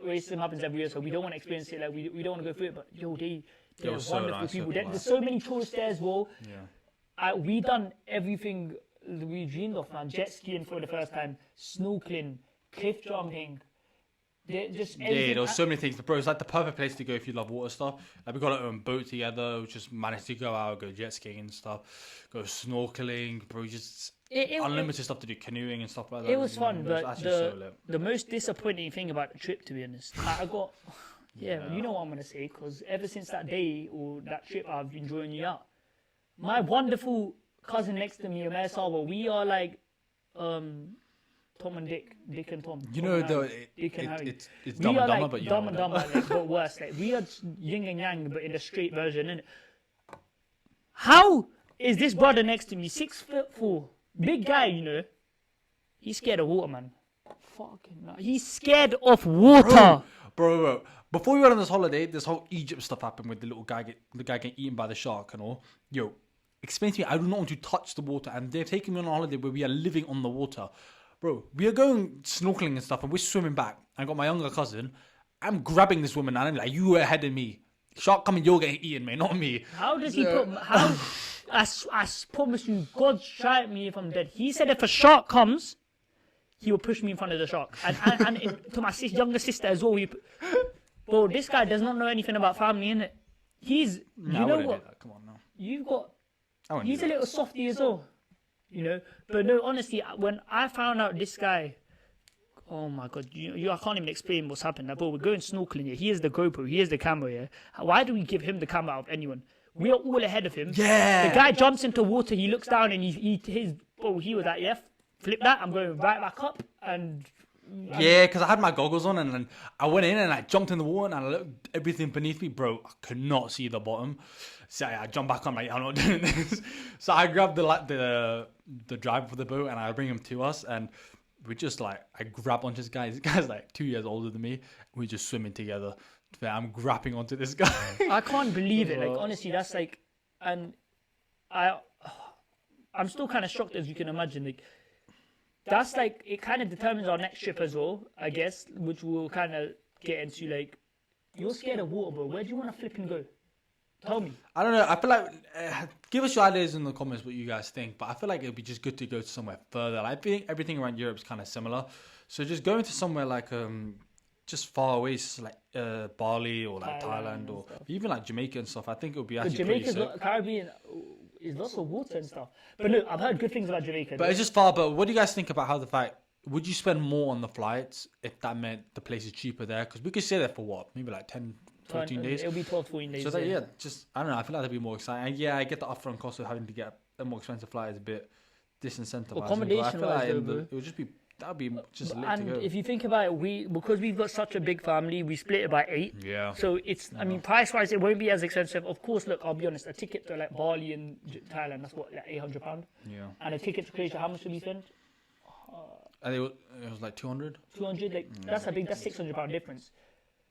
[SPEAKER 2] racism happens every year, so we don't want to experience it. Like we don't want to go through it. But they're wonderful
[SPEAKER 1] so nice,
[SPEAKER 2] people.
[SPEAKER 1] so
[SPEAKER 2] There's so many tourists there as well.
[SPEAKER 1] Yeah.
[SPEAKER 2] We done everything we dreamed of, man. Jet skiing for the first time, snorkeling, cliff jumping. There
[SPEAKER 1] was so many things. But bro, it's like the perfect place to go if you love water stuff. Like we got our own boat together. We just managed to go out, go jet skiing and stuff, go snorkeling, bro. Just unlimited stuff to do, canoeing and stuff like that.
[SPEAKER 2] It was fun, but
[SPEAKER 1] so
[SPEAKER 2] the most disappointing thing about the trip, to be honest, I got. Yeah, you know what I'm gonna say, because ever since that day or that trip, I've been drawing you out. My wonderful cousin next to me, Omer Sabo, we are like Tom and Dick and Tom.
[SPEAKER 1] You know, it's Dumb and Dumber, but
[SPEAKER 2] Dumb and Dumber, but worse. Like we are yin and yang, but in the straight version. Innit? How is this brother next to me, 6'4", big guy? You know, he's scared of water, man. Fucking hell. He's scared of water,
[SPEAKER 1] bro. Before we went on this holiday, this whole Egypt stuff happened with the little guy getting eaten by the shark and all. Yo, explain to me, I do not want to touch the water, and they've taken me on a holiday where we are living on the water. Bro, we are going snorkeling and stuff, and we're swimming back. I got my younger cousin. I'm grabbing this woman, and I'm like, you were ahead of me. Shark coming, you're getting eaten, mate, not me.
[SPEAKER 2] How does he put... How? I promise you, God strike me if I'm dead. He said if a shark comes, he will push me in front of the shark. And to my younger sister as well. Bro, this guy does not know anything about family, innit? You know what?
[SPEAKER 1] Come on now.
[SPEAKER 2] He's a little softy as well, you know. But no, honestly, when I found out this guy, oh my god, I can't even explain what's happened. But we're going snorkeling here. He is the GoPro. He is the camera. Yeah. Why do we give him the camera out of anyone? We are all ahead of him.
[SPEAKER 1] Yeah.
[SPEAKER 2] The guy jumps into water. He looks down and he was like, yeah, flip that. I'm going right back up and.
[SPEAKER 1] Yeah, because I had my goggles on and I went in and I jumped in the water and I looked everything beneath me, bro. I could not see the bottom. So I jumped back on, like, I'm not doing this. So I grabbed the driver for the boat and I bring him to us and we just like, I grab onto this guy. This guy's like 2 years older than me. We're just swimming together. I'm grabbing onto this guy.
[SPEAKER 2] I can't believe it. Like, honestly, that's like, and I'm still kind of shocked, as you can imagine. Like, that's like, it kind of determines our next trip as well, I guess, which we'll kind of get into. Like, you're scared of water, bro. Where do you want to flip and go? Tell me.
[SPEAKER 1] I don't know. I feel like, give us your ideas in the comments what you guys think, but I feel like it'd be just good to go to somewhere further. Like, I think everything around Europe is kind of similar. So just going to somewhere like, just far away, like Bali or like Thailand or even like Jamaica and stuff. I think it would be actually
[SPEAKER 2] Jamaica's
[SPEAKER 1] pretty sick.
[SPEAKER 2] Caribbean. lots of water and stuff. But look, I've heard good things about Jamaica.
[SPEAKER 1] But it's just far. But what do you guys think about how the fact? Would you spend more on the flights if that meant the place is cheaper there? Because we could stay there for what? Maybe like 10, 14 days.
[SPEAKER 2] It'll be 12, 14 days.
[SPEAKER 1] So that, just I don't know. I feel like that'd be more exciting. And yeah, I get the upfront cost of having to get a more expensive flight is a bit disincentivizing.
[SPEAKER 2] Accommodation wise,
[SPEAKER 1] it would just be that'd be just lit to go.
[SPEAKER 2] And if you think about it, because we've got such a big family, we split it by 8.
[SPEAKER 1] Yeah.
[SPEAKER 2] So it's, I mean, price wise, it won't be as expensive. Of course, look, I'll be honest, a ticket to like Bali and Thailand, that's what, like £800.
[SPEAKER 1] Yeah.
[SPEAKER 2] And a ticket to Croatia, how much did we spend?
[SPEAKER 1] And it was like 200.
[SPEAKER 2] 200, like that's £600 difference.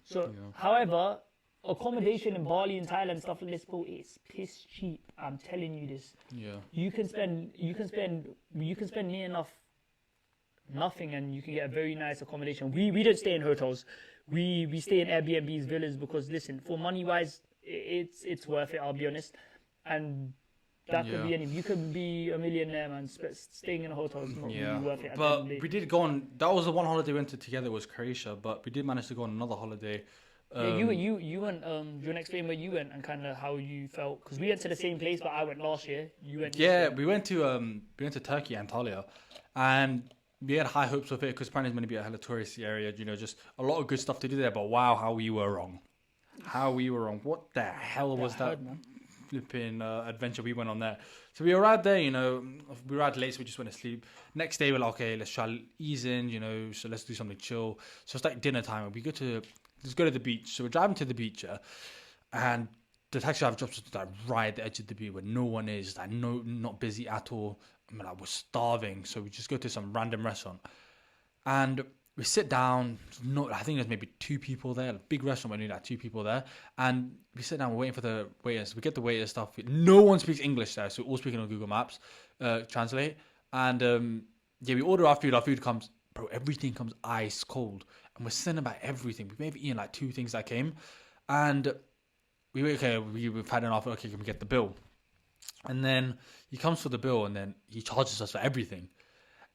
[SPEAKER 2] So, however, accommodation in Bali and Thailand stuff like this, bro, it's piss cheap. I'm telling you this.
[SPEAKER 1] Yeah.
[SPEAKER 2] You can spend near enough nothing, and you can get a very nice accommodation. We don't stay in hotels. We stay in Airbnbs, villas, because listen, for money wise, it's worth it. I'll be honest, and that could be any. You could be a millionaire, man. Staying in a hotel is not really worth it.
[SPEAKER 1] But we did go on. That was the one holiday we went to together was Croatia. But we did manage to go on another holiday.
[SPEAKER 2] You went. Do you want to explain where you went and kind of how you felt? Because we went to the same place, but I went last year. You went.
[SPEAKER 1] Yeah, we went to Turkey, Antalya, and we had high hopes of it because apparently it's going to be a hella touristy area. You know, just a lot of good stuff to do there. But wow, how we were wrong. How we were wrong. What the hell was that flipping adventure we went on there? So we arrived there. You know, we arrived late, so we just went to sleep. Next day, we're like, okay, let's try ease in. You know, so let's do something chill. So it's like dinner time. We let's go to the beach. So we're driving to the beach, and the taxi driver drops us like right at the edge of the beach where no one is, like not busy at all. I mean, like, we're starving, so we just go to some random restaurant, and we sit down. I think there's maybe 2 people there. A big restaurant, but only like 2 people there, and we sit down. We're waiting for the waiters. We get the waiter stuff. No one speaks English there, so we're all speaking on Google Maps, translate. And we order our food. Our food comes, bro. Everything comes ice cold. And we're sending back everything. We maybe eaten like 2 things that came. And we've had enough. Okay, can we get the bill? And then he comes for the bill and then he charges us for everything.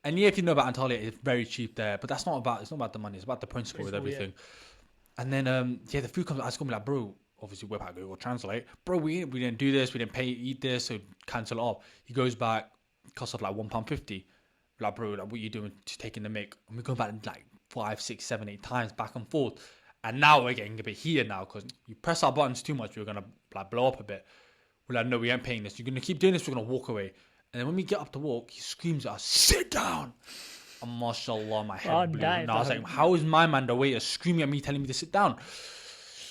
[SPEAKER 1] And yeah, if you know about Antalya, it's very cheap there. But it's not about the money. It's about the principle with everything. Yeah. And then, the food comes. I was going to be like, bro, obviously we're about Google Translate. Bro, we didn't do this. We didn't eat this. So cancel it off. He goes back. Costs us like £1.50. Like, bro, like, what are you doing to taking the mic? And we go back like 5, 6, 7, 8 times back and forth, and now we're getting a bit heated now because you press our buttons too much, we're gonna like blow up a bit. We're like, no, we ain't paying this. You're gonna keep doing this. We're gonna walk away. And then when we get up to walk, he screams at us, "Sit down!" And mashallah, my head blew. And I was like, how is my man the waiter screaming at me, telling me to sit down?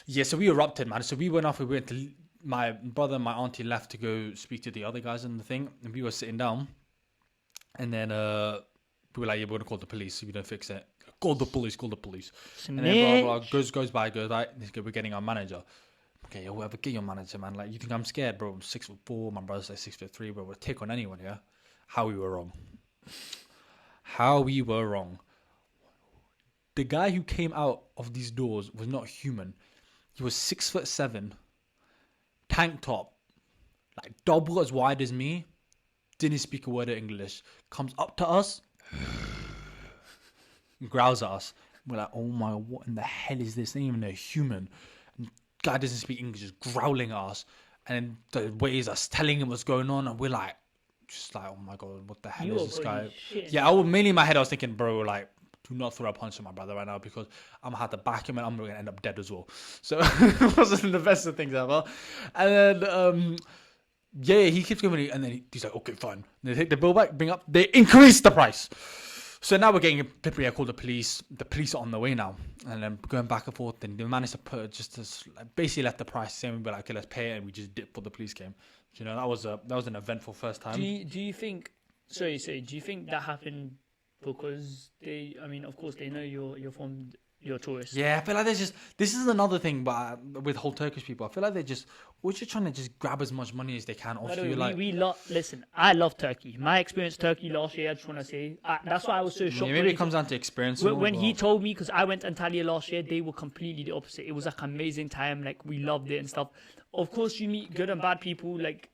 [SPEAKER 1] Yeah, so we erupted, man. So we went off. We went to my brother and my auntie left to go speak to the other guys in the thing, and we were sitting down. And then we were like, yeah, we're gonna call the police if we don't fix it. Call the police. And then blah, goes by. We're getting our manager. Okay, whoever, get your manager, man. Like, you think I'm scared, bro? I'm 6'4". My brother's like 6'3", bro. We'll take on anyone, yeah? How we were wrong. The guy who came out of these doors was not human. He was 6'7", tank top, like double as wide as me. Didn't speak a word of English. Comes up to us. Growls at us. We're like, oh my, what in the hell is this? Ain't even a human. And guy doesn't speak English, just growling at us. And the ways us telling him what's going on, and we're like, just like, oh my god, what the hell is this guy? Yeah, mainly in my head I was thinking, bro, like, do not throw a punch at my brother right now because I'm gonna have to back him and I'm gonna end up dead as well. So it wasn't the best of things ever. And then he keeps going, and then he's like, okay, fine. And they take the bill back, they increase the price. So now we're getting a people called the police. The police are on the way now, and then going back and forth. And they managed to basically left the price the same. We were like, okay, let's pay it, and we just dipped before the police came. You know, that was an eventful first time.
[SPEAKER 2] Do you think? Sorry. Do you think that happened because they? I mean, of course they know you're from. You're tourists.
[SPEAKER 1] Yeah, I feel like this is another thing, but with whole Turkish people, I feel like we're just trying to just grab as much money as they can off you.
[SPEAKER 2] Listen, I love Turkey. My experience Turkey last year, I just want to say, that's why I was so shocked.
[SPEAKER 1] Yeah, maybe it comes down to experience.
[SPEAKER 2] When he told me, because I went to Antalya last year, they were completely the opposite. It was like an amazing time, like we loved it and stuff. Of course, you meet good and bad people. Like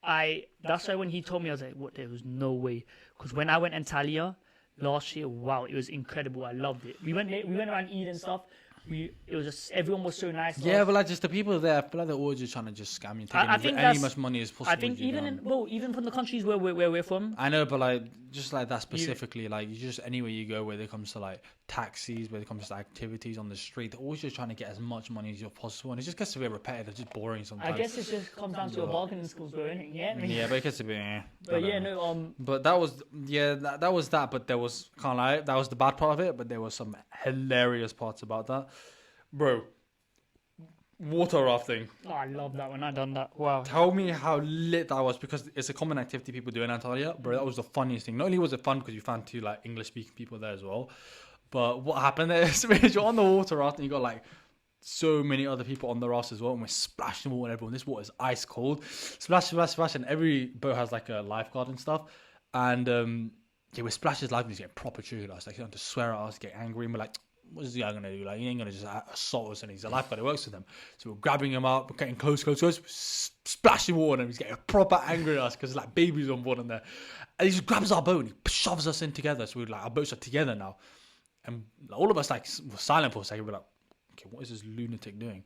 [SPEAKER 2] that's why when he told me, I was like, what? There was no way. Because when I went Antalya last year, wow, it was incredible. I loved it. We went around Eid and stuff. it was just everyone was so nice.
[SPEAKER 1] Yeah, but like just the people there, I feel like they're always just trying to just scam you,
[SPEAKER 2] I
[SPEAKER 1] taking
[SPEAKER 2] think
[SPEAKER 1] any much money as possible.
[SPEAKER 2] I think even from the countries where we're from.
[SPEAKER 1] I know, but like just like that specifically, like you just anywhere you go, where it comes to like taxis, where it comes to activities on the street, they're always just trying to get as much money as possible, and it just gets a bit repetitive, just boring sometimes.
[SPEAKER 2] I guess it just comes down to your bargaining skills, bro, innit? Yeah.
[SPEAKER 1] Yeah, but it gets a bit.
[SPEAKER 2] But yeah, no.
[SPEAKER 1] But that was that was that. But there was can't lie, that was the bad part of it. But there was some hilarious parts about that, bro. Water rafting.
[SPEAKER 2] Oh, I love that when I done that. Wow.
[SPEAKER 1] Tell me how lit that was, because it's a common activity people do in Antalya. Bro, that was the funniest thing. Not only was it fun because you found two like English speaking people there as well, but what happened there is you're on the water raft and you got like so many other people on the raft as well, and we're splashing water on everyone. This water is ice cold. Splash, splash, splash, and every boat has like a lifeguard and stuff. And yeah, we're splashing his life and he's getting proper triggered. Like, starting to swear at us, get angry, and we're like, what is this guy gonna do? Like, he ain't gonna just assault us, and he's a lifeguard that works with them. So we're grabbing him up, we're getting close, splashing water on him. He's getting proper angry at us because like babies on board in there. And he just grabs our boat and he shoves us in together. So we're like, our boats are together now. And all of us like were silent for a second. We're like, okay, what is this lunatic doing?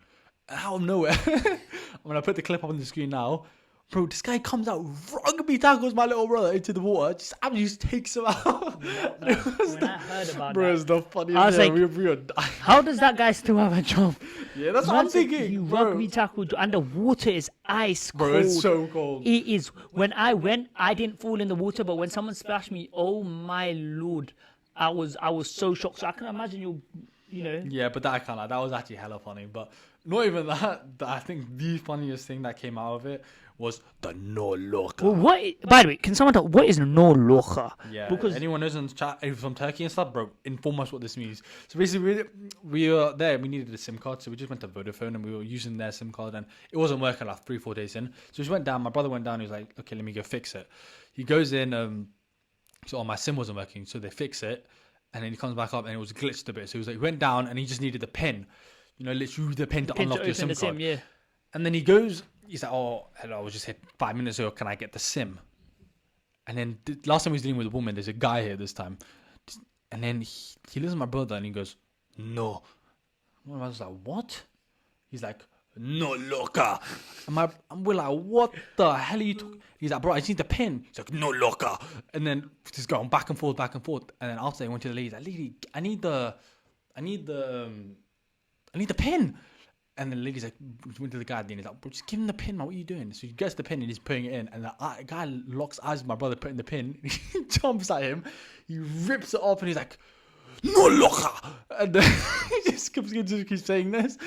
[SPEAKER 1] And out of nowhere, I'm gonna put the clip up on the screen now. Bro, this guy comes out, rugby tackles my little brother into the water, just absolutely takes him out.
[SPEAKER 2] When I heard about
[SPEAKER 1] bro,
[SPEAKER 2] that,
[SPEAKER 1] it's the funniest.
[SPEAKER 2] I was like,
[SPEAKER 1] we were dying.
[SPEAKER 2] how does that guy still have a job?
[SPEAKER 1] Yeah, that's what I'm thinking.
[SPEAKER 2] You rugby tackled, and the water is ice cold.
[SPEAKER 1] Bro, it's so cold.
[SPEAKER 2] It is. When I went, I didn't fall in the water, but when someone splashed me, oh my lord, I was so shocked. So I can imagine you know.
[SPEAKER 1] Yeah, but that I can't lie. That was actually hella funny. But not even that. I think the funniest thing that came out of it was the no loca.
[SPEAKER 2] Well, by the way, can someone tell what is no loca?
[SPEAKER 1] Yeah,
[SPEAKER 2] because
[SPEAKER 1] anyone knows in chat from Turkey and stuff, bro, inform us what this means. So basically, we were there. We needed a SIM card, so we just went to Vodafone and we were using their SIM card, and it wasn't working like 3-4 days in. So we went down. My brother went down. He was like, "Okay, let me go fix it." He goes in. So my SIM wasn't working, so they fix it, and then he comes back up and it was glitched a bit. So he was like, he went down and he just needed the pin, literally the pin to unlock your SIM card.
[SPEAKER 2] Yeah.
[SPEAKER 1] And then he goes, he's like, "Oh, hello, I was just hit 5 minutes ago. Can I get the SIM?" And then last time he was dealing with a woman, there's a guy here this time. And then he listens to my brother and he goes, "No." My brother's like, "What?" He's like, "No loca." And we're like, "What the hell are you talking?" He's like, "Bro, I just need the pin." He's like, "No loca." And then just going back and forth. And then after they went to the lady, he's like, "Lady, I need the pin." And the lady's like, went to the guy, and he's like, "Bro, just give him the pin, man. What are you doing?" So he gets the pin and he's putting it in. And the guy locks eyes with my brother putting the pin. He jumps at him. He rips it off and he's like, "No loca." And then he just keeps saying this.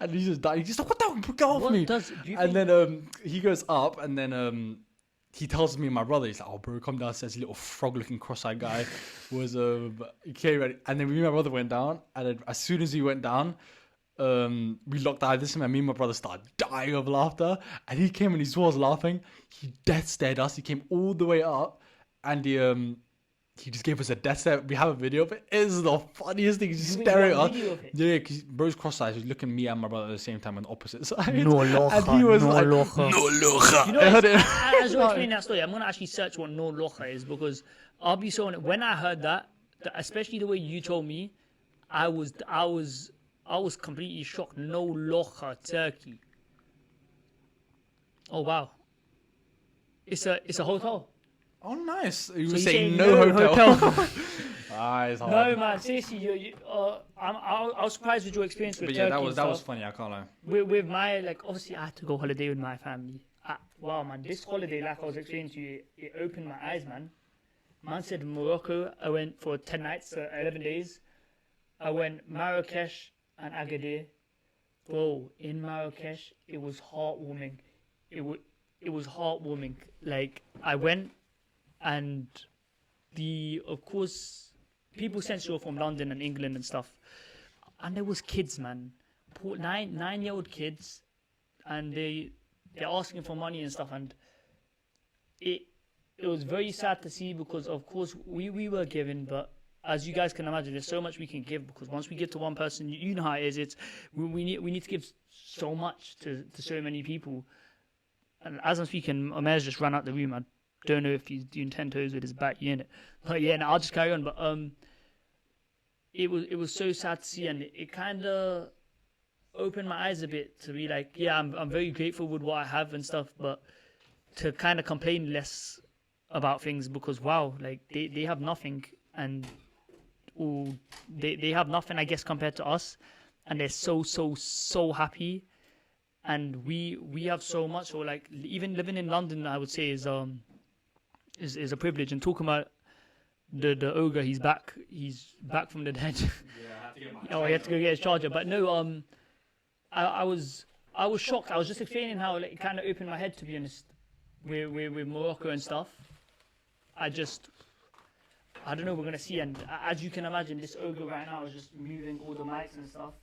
[SPEAKER 1] And he's just dying. He's like, "What the hell? Get off me." And then he goes up and then he tells me and my brother, he's like, "Oh, bro, come downstairs." A little frog-looking cross-eyed guy was he came ready. And then me and my brother went down. And then as soon as he went down, we locked eyes with him, and me and my brother started dying of laughter. And he came and he saw us laughing. He death stared us. He came all the way up, and he just gave us a death stare. We have a video of it. It's the funniest thing. He's just staring at us. Yeah, because bro's cross-eyed. He's looking at me and my brother at the same time on the opposite side.
[SPEAKER 2] No loca.
[SPEAKER 1] And he was
[SPEAKER 2] no
[SPEAKER 1] like,
[SPEAKER 2] loca.
[SPEAKER 1] "No loca."
[SPEAKER 2] You know, as you explain that story, I'm gonna actually search what no loca is, because I'll be so honest. When I heard that, especially the way you told me, I was completely shocked. No loca, Turkey. Oh wow. It's a hotel.
[SPEAKER 1] Oh, nice. You
[SPEAKER 2] So
[SPEAKER 1] were
[SPEAKER 2] you
[SPEAKER 1] saying
[SPEAKER 2] say
[SPEAKER 1] no hotel.
[SPEAKER 2] It's No, man, seriously, I was surprised with your experience with
[SPEAKER 1] But
[SPEAKER 2] Turkey.
[SPEAKER 1] yeah, that was funny. I can't lie.
[SPEAKER 2] With my, like, obviously I had to go holiday with my family. Wow, man, this holiday, like I was explaining to you, it opened my eyes, man. Man said Morocco, I went for 10 nights, 11 days. I went Marrakesh and Agadir. Bro, in Marrakesh, it was heartwarming. It was heartwarming. Like, I went, and of course, people sent you from London and England and stuff. And there was kids, man. Poor 9-year-old kids. And they're asking for money and stuff. And it was very sad to see, because, of course, we were given, but as you guys can imagine, there's so much we can give, because once we give to one person, you know how it is. We need to give so much to so many people. And as I'm speaking, Omer's just ran out the room. I don't know if he's doing 10 toes with his back unit. But yeah, no, I'll just carry on. But it was so sad to see, and it kind of opened my eyes a bit to be like, yeah, I'm very grateful with what I have and stuff, but to kind of complain less about things because wow, like they have nothing, and they have nothing, I guess, compared to us, and they're so happy, and we have so much. Or like even living in London, I would say is a privilege. And talking about the ogre, he's back from the dead. He had to go get his charger. But no, I was shocked. I was just explaining how like, it kind of opened my head, to be honest, with Morocco and stuff. I don't know, we're going to see. And as you can imagine, this ogre right now is just moving all the mics and stuff.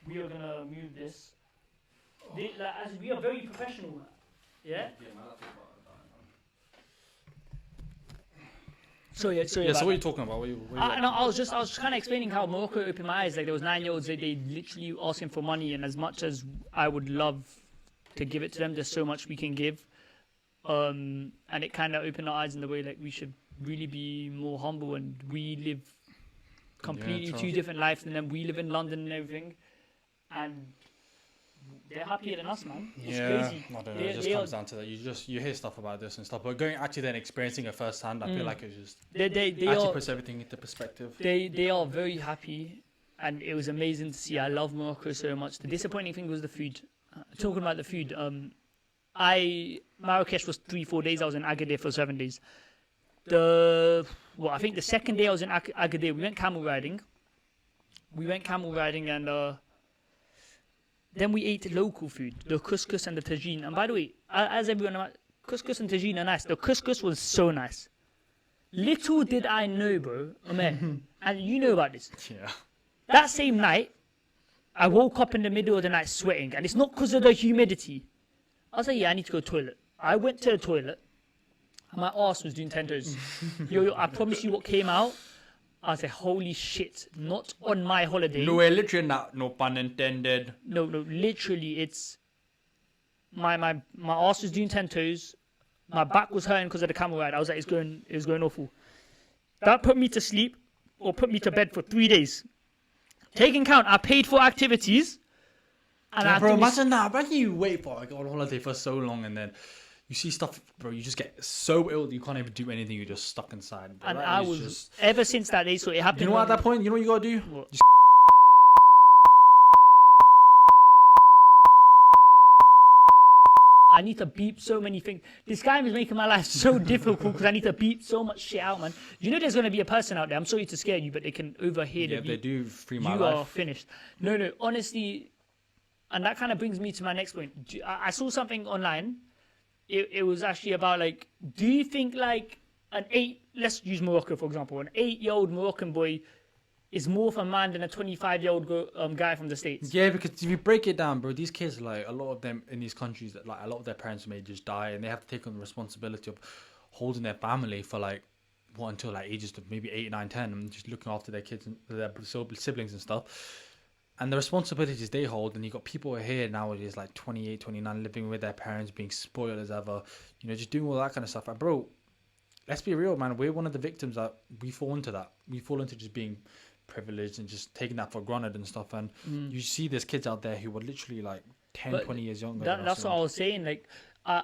[SPEAKER 2] We are going to move this. As we are very professional. Yeah? So what
[SPEAKER 1] are you talking about?
[SPEAKER 2] I was kind of explaining how Morocco opened my eyes. Like there was 9-year-olds, they literally asking for money, and as much as I would love to give it to them, there's so much we can give. And it kind of opened our eyes in the way like we should really be more humble, and we live completely two different lives than them. We live in London and everything, and they're happier than us, man. It's crazy.
[SPEAKER 1] I don't know. It just comes down to that. You hear stuff about this and stuff, but going actually then experiencing it firsthand, I feel like it's just they puts everything into perspective.
[SPEAKER 2] They are very happy, and it was amazing to see. I love Morocco so much. The disappointing thing was the food. Talking about the food, Marrakesh was 3-4 days. I was in Agadir for 7 days. I think the second day I was in Agadir, we went camel riding. And then we ate local food, the couscous and the tagine. And by the way, as everyone knows, couscous and tagine are nice. The couscous was so nice. Little did I know, bro, and you know about this.
[SPEAKER 1] Yeah.
[SPEAKER 2] That same night, I woke up in the middle of the night sweating, and it's not because of the humidity. I was like, yeah, I need to go to the toilet. I went to the toilet, and my arse was doing 10 toes. Yo, I promise you what came out. I was like, holy shit, not on my holiday.
[SPEAKER 1] No, literally not, no pun intended.
[SPEAKER 2] No, literally, it's... My arse was doing 10 toes. My back was hurting because of the camel ride. I was like, it was going awful. That put me to sleep, or put me to bed for 3 days. Taking count, I paid for activities. And
[SPEAKER 1] bro, imagine that. Imagine you wait for like on holiday for so long, and then you see stuff, bro. You just get so ill that you can't even do anything. You're just stuck inside. Bro.
[SPEAKER 2] And I was just... ever since that day. So it happened.
[SPEAKER 1] You know what? At that point, you know what you gotta do?
[SPEAKER 2] What? I need to beep so many things. This guy is making my life so difficult because I need to beep so much shit out, man. You know there's going to be a person out there. I'm sorry to scare you, but they can overhear the beep.
[SPEAKER 1] Yeah, they do free my life.
[SPEAKER 2] You are finished. No, honestly, and that kind of brings me to my next point. I saw something online. It was actually about, like, do you think, like, let's use Morocco, for example. An 8-year-old Moroccan boy is more of a man than a 25-year-old guy from the States.
[SPEAKER 1] Yeah, because if you break it down, bro, these kids, like, a lot of them in these countries, like, a lot of their parents may just die, and they have to take on the responsibility of holding their family for, like, until, like, ages of maybe 8, 9, 10, and just looking after their kids and their siblings and stuff. And the responsibilities they hold, and you got people here nowadays, like 28, 29, living with their parents, being spoiled as ever, you know, just doing all that kind of stuff. Like, bro, let's be real, man. We're one of the victims that we fall into that. We fall into just being privileged and just taking that for granted and stuff. And you see there's kids out there who were literally like 10, 20 years younger.
[SPEAKER 2] That's what I was saying. Like,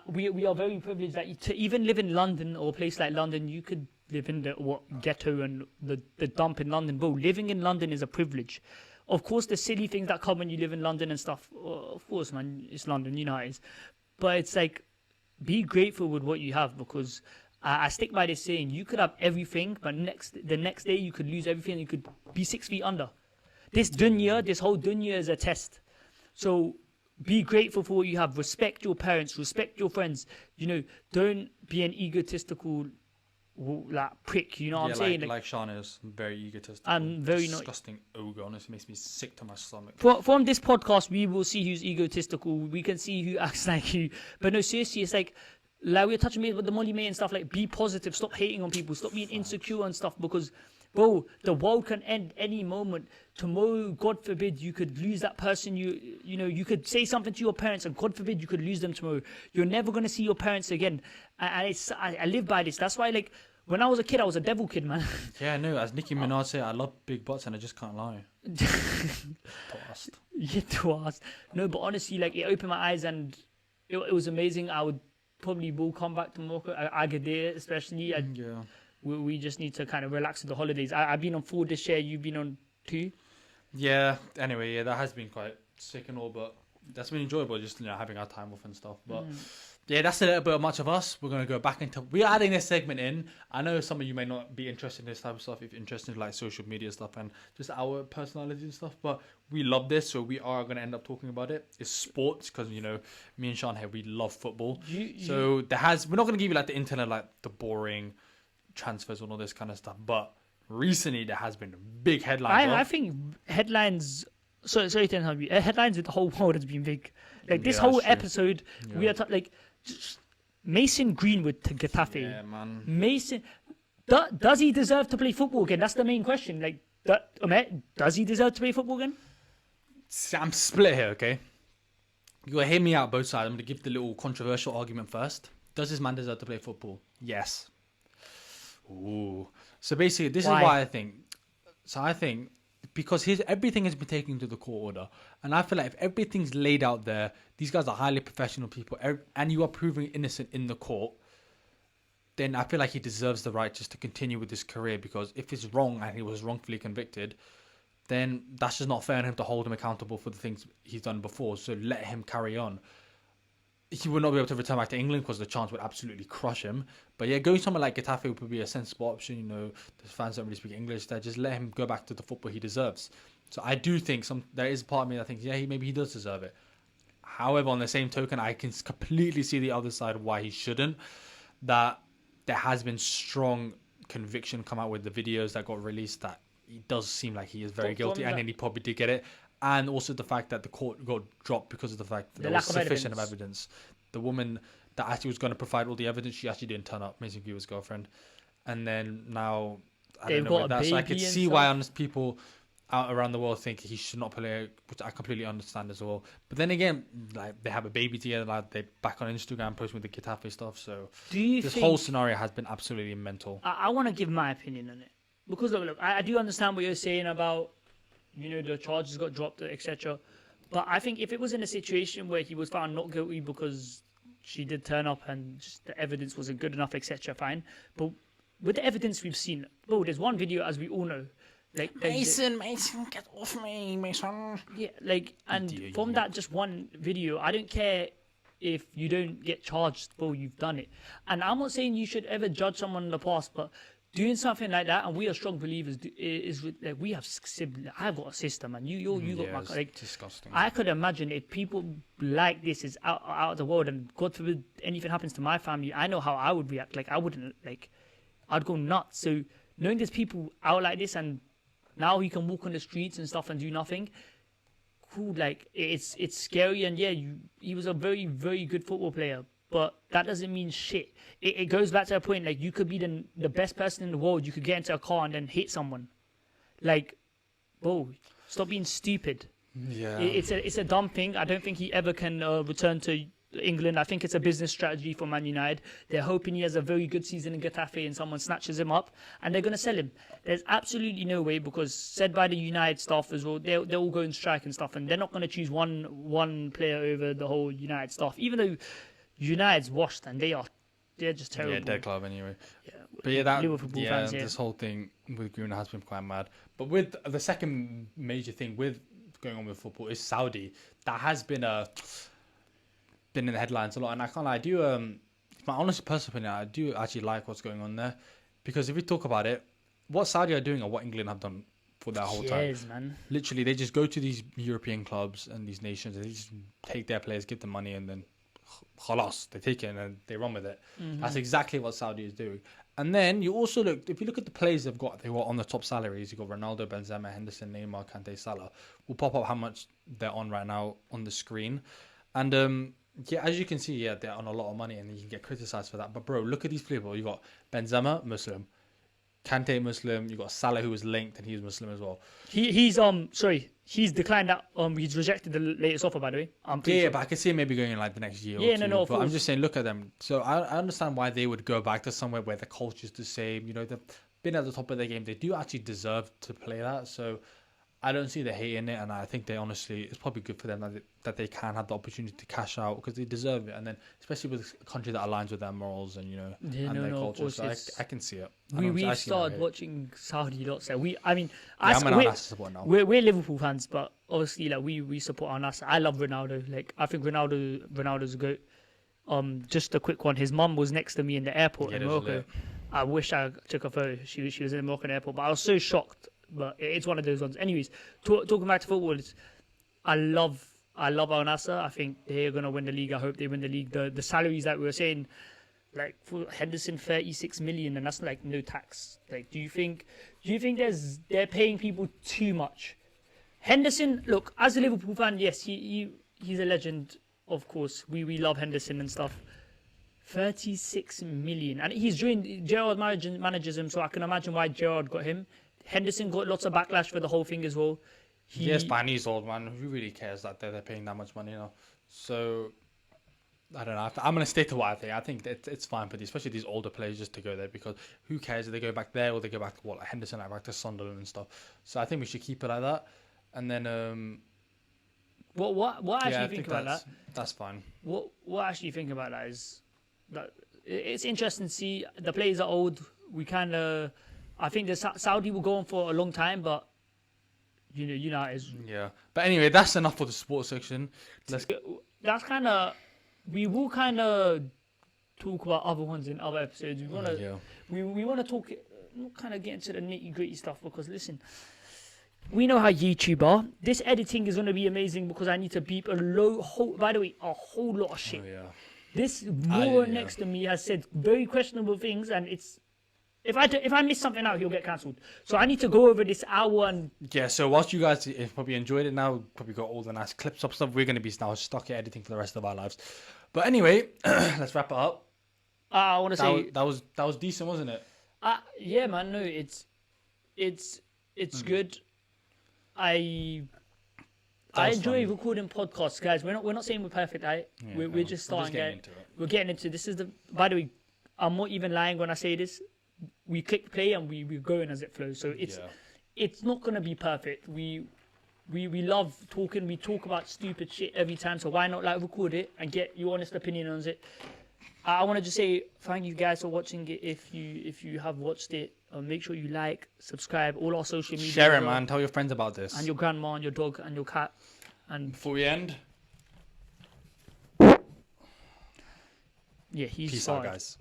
[SPEAKER 2] we are very privileged that to even live in London or a place like London, you could live in the ghetto and the dump in London. Bro, living in London is a privilege. Of course, the silly things that come when you live in London and stuff. Of course, man, it's London, you know how it is. But it's like, be grateful with what you have, because I stick by this saying, you could have everything, but the next day you could lose everything. You could be 6 feet under. This whole dunya is a test. So be grateful for what you have. Respect your parents. Respect your friends. You know, don't be an egotistical like prick, you know what I'm saying?
[SPEAKER 1] Like Sean is very egotistical.
[SPEAKER 2] And very
[SPEAKER 1] disgusting ogre. Honestly, makes me sick to my stomach.
[SPEAKER 2] From this podcast, we will see who's egotistical. We can see who acts like who. But no, seriously, it's like we're touching base with the Molly May and stuff. Like, be positive. Stop hating on people. Stop being insecure and stuff. Because, bro, the world can end any moment. Tomorrow, God forbid, you could lose that person. You know, you could say something to your parents, and God forbid, you could lose them tomorrow. You're never gonna see your parents again. And I live by this. That's why, like, When I was a kid, I was a devil kid, man.
[SPEAKER 1] Yeah, no, as Nicki Minaj said, I love big butts and I just can't lie.
[SPEAKER 2] Yeah, to us. No, but honestly, like, it opened my eyes and it was amazing. I would probably will come back to Morocco, Agadir especially. We just need to kind of relax with the holidays. I've been on 4 this year, you've been on 2.
[SPEAKER 1] Yeah, anyway, yeah, that has been quite sick and all, but that's been enjoyable, just, you know, having our time off and stuff. But yeah, that's a little bit much of us. We're going to go back into... We're adding this segment in. I know some of you may not be interested in this type of stuff, if you're interested in like social media stuff and just our personality and stuff, but we love this, so we are going to end up talking about it. It's sports, because, you know, me and Sean here, we love football. So we're not going to give you like the internet, like the boring transfers and all this kind of stuff, but recently there has been big headlines.
[SPEAKER 2] I think headlines... Sorry to interrupt you. Headlines with the whole world has been big. Like, this whole episode, we are like... Mason Greenwood to Getafe.
[SPEAKER 1] Yeah, man.
[SPEAKER 2] Mason, does he deserve to play football again? That's the main question. Like, does he deserve to play football again?
[SPEAKER 1] See, I'm split here, okay? You gotta hear me out both sides. I'm gonna give the little controversial argument first. Does this man deserve to play football? Yes. Ooh. So basically, this is why I think. So I think because everything has been taken to the court order, and I feel like if everything's laid out there, these guys are highly professional people, and you are proving innocent in the court, then I feel like he deserves the right just to continue with his career, because if it's wrong and he was wrongfully convicted, then that's just not fair on him to hold him accountable for the things he's done before. So let him carry on. He would not be able to return back to England because the chance would absolutely crush him. But yeah, going somewhere like Getafe would be a sensible option. You know, the fans don't really speak English there. Just let him go back to the football he deserves. So I do think there is part of me that thinks, yeah, maybe he does deserve it. However, on the same token, I can completely see the other side of why he shouldn't. That there has been strong conviction come out with the videos that got released that it does seem like he is very guilty, and then he probably did get it. And also the fact that the court got dropped because of the fact that there was sufficient evidence. The woman that actually was going to provide all the evidence, she actually didn't turn up, Mason Greenwood's girlfriend. And then now, I don't know about that. So I could see why honest people out around the world think he should not play, which I completely understand as well. But then again, like, they have a baby together, like, they're back on Instagram posting with the Getafe stuff. So this whole scenario has been absolutely mental.
[SPEAKER 2] I want to give my opinion on it. Because look, I do understand what you're saying about, you know, the charges got dropped, etc. But I think if it was in a situation where he was found not guilty because she did turn up and just the evidence wasn't good enough, etc., fine. But with the evidence we've seen, there's one video, as we all know, like
[SPEAKER 1] Mason, get off me, Mason.
[SPEAKER 2] Yeah, like, and from that just one video, I don't care if you don't get charged for you've done it. And I'm not saying you should ever judge someone in the past, but doing something like that, and we are strong believers, like, we have siblings. I've got a sister, man. You got my, like,
[SPEAKER 1] disgusting.
[SPEAKER 2] I could imagine if people like this is out of the world, and God forbid anything happens to my family, I know how I would react. Like, I wouldn't, like, I'd go nuts. So knowing there's people out like this, and now he can walk on the streets and stuff and do nothing, cool. Like, it's scary, and yeah, he was a very, very good football player. But that doesn't mean shit. It goes back to a point, like, you could be the best person in the world. You could get into a car and then hit someone. Like, bro, stop being stupid.
[SPEAKER 1] Yeah.
[SPEAKER 2] It's a dumb thing. I don't think he ever can return to England. I think it's a business strategy for Man United. They're hoping he has a very good season in Getafe and someone snatches him up and they're going to sell him. There's absolutely no way, because said by the United staff as well, they'll all go on strike and stuff, and they're not going to choose one player over the whole United staff, even though United's washed and they're just terrible.
[SPEAKER 1] Yeah, dead club anyway.
[SPEAKER 2] Yeah,
[SPEAKER 1] but yeah,
[SPEAKER 2] fans,
[SPEAKER 1] this whole thing with Greenwood has been quite mad. But with the second major thing with going on with football is Saudi. That has been in the headlines a lot, and I can't lie, I do my honest personal opinion, I do actually like what's going on there, because if we talk about it, what Saudi are doing or what England have done for that whole time,
[SPEAKER 2] man.
[SPEAKER 1] Literally, they just go to these European clubs and these nations, and they just take their players, give them money, and then khalas, they take it and they run with it. That's exactly what Saudi is doing. And then you also if you look at the players they got on the top salaries. You got Ronaldo, Benzema, Henderson, Neymar, Kante, Salah. We'll pop up how much they're on right now on the screen, and yeah, as you can see, yeah, they're on a lot of money, and you can get criticized for that. But bro, look at these people. You got Benzema, Muslim, Kante Muslim. You got Salah who was linked and he's Muslim as well.
[SPEAKER 2] He's declined that. He's rejected the latest offer, by the way.
[SPEAKER 1] But I can see him maybe going in like the next year.
[SPEAKER 2] Yeah,
[SPEAKER 1] or two.
[SPEAKER 2] no.
[SPEAKER 1] But I'm just saying, look at them. So I understand why they would go back to somewhere where the culture's the same. You know, they've been at the top of their game. They do actually deserve to play that. So I don't see the hate in it, and I think they honestly, it's probably good for them that they can have the opportunity to cash out because they deserve it, and then especially with a country that aligns with their morals and their culture. So I can see it.
[SPEAKER 2] We started watching Saudi lots. I'm an
[SPEAKER 1] Al-Nassr supporter now.
[SPEAKER 2] We're Liverpool fans, but obviously like we support Al-Nassr. I love Ronaldo. Like I think Ronaldo's a goat. Just a quick one. His mum was next to me in the airport in Morocco. I wish I took a photo. She was in the Moroccan airport, but I was so shocked. But it's one of those ones. Anyways, talking back to football, I love Al-Nassr. I think they're gonna win the league. I hope they win the league. The salaries that we were saying, like for Henderson, 36 million, and that's like no tax. Like, do you think they're paying people too much? Henderson, look, as a Liverpool fan, yes, he's a legend, of course. We love Henderson and stuff. 36 million, and he's joined Gerrard manages him, so I can imagine why Gerrard got him. Henderson got lots of backlash for the whole thing as well.
[SPEAKER 1] Yes, but he's old, man. Who really cares that they're paying that much money, So, I don't know. I'm going to stick to what I think. I think it's fine for especially these older players just to go there because who cares if they go back there or they go back to like Henderson, like back to Sunderland and stuff. So I think we should keep it like that. And then,
[SPEAKER 2] what actually think about that?
[SPEAKER 1] That's fine.
[SPEAKER 2] What actually think about that is that it's interesting to see the players are old. We kind of. I think the Saudi will go on for a long time, but United is...
[SPEAKER 1] Yeah. But anyway, that's enough for the sports section.
[SPEAKER 2] That's kind of... We will kind of talk about other ones in other episodes. We want to we want to talk... kind of get into the nitty-gritty stuff because, listen, we know how YouTube are. This editing is going to be amazing because I need to beep a whole lot of shit.
[SPEAKER 1] Oh, yeah.
[SPEAKER 2] This moron next to me has said very questionable things, and it's... If I miss something out, he'll get cancelled. So I need to go over this hour and...
[SPEAKER 1] Yeah, so whilst you guys probably enjoyed it now, probably got all the nice clips up stuff, we're going to be now stuck at editing for the rest of our lives. But anyway, let's wrap it up.
[SPEAKER 2] I want to say...
[SPEAKER 1] That was decent, wasn't it?
[SPEAKER 2] Yeah, man, no, it's good. I enjoy recording podcasts, guys. We're not saying we're perfect, right? Yeah, we're just starting into it. We're getting into this. By the way, I'm not even lying when I say this. We click play and we're going as it flows. So it's not gonna be perfect. We love talking. We talk about stupid shit every time. So why not record it and get your honest opinion on it? I want to just say thank you guys for watching it. If you have watched it, make sure you like, subscribe, all our social media.
[SPEAKER 1] Share it, man. Tell your friends about this.
[SPEAKER 2] And your grandma and your dog and your cat. And
[SPEAKER 1] before we end,
[SPEAKER 2] yeah, he's
[SPEAKER 1] peace out, guys.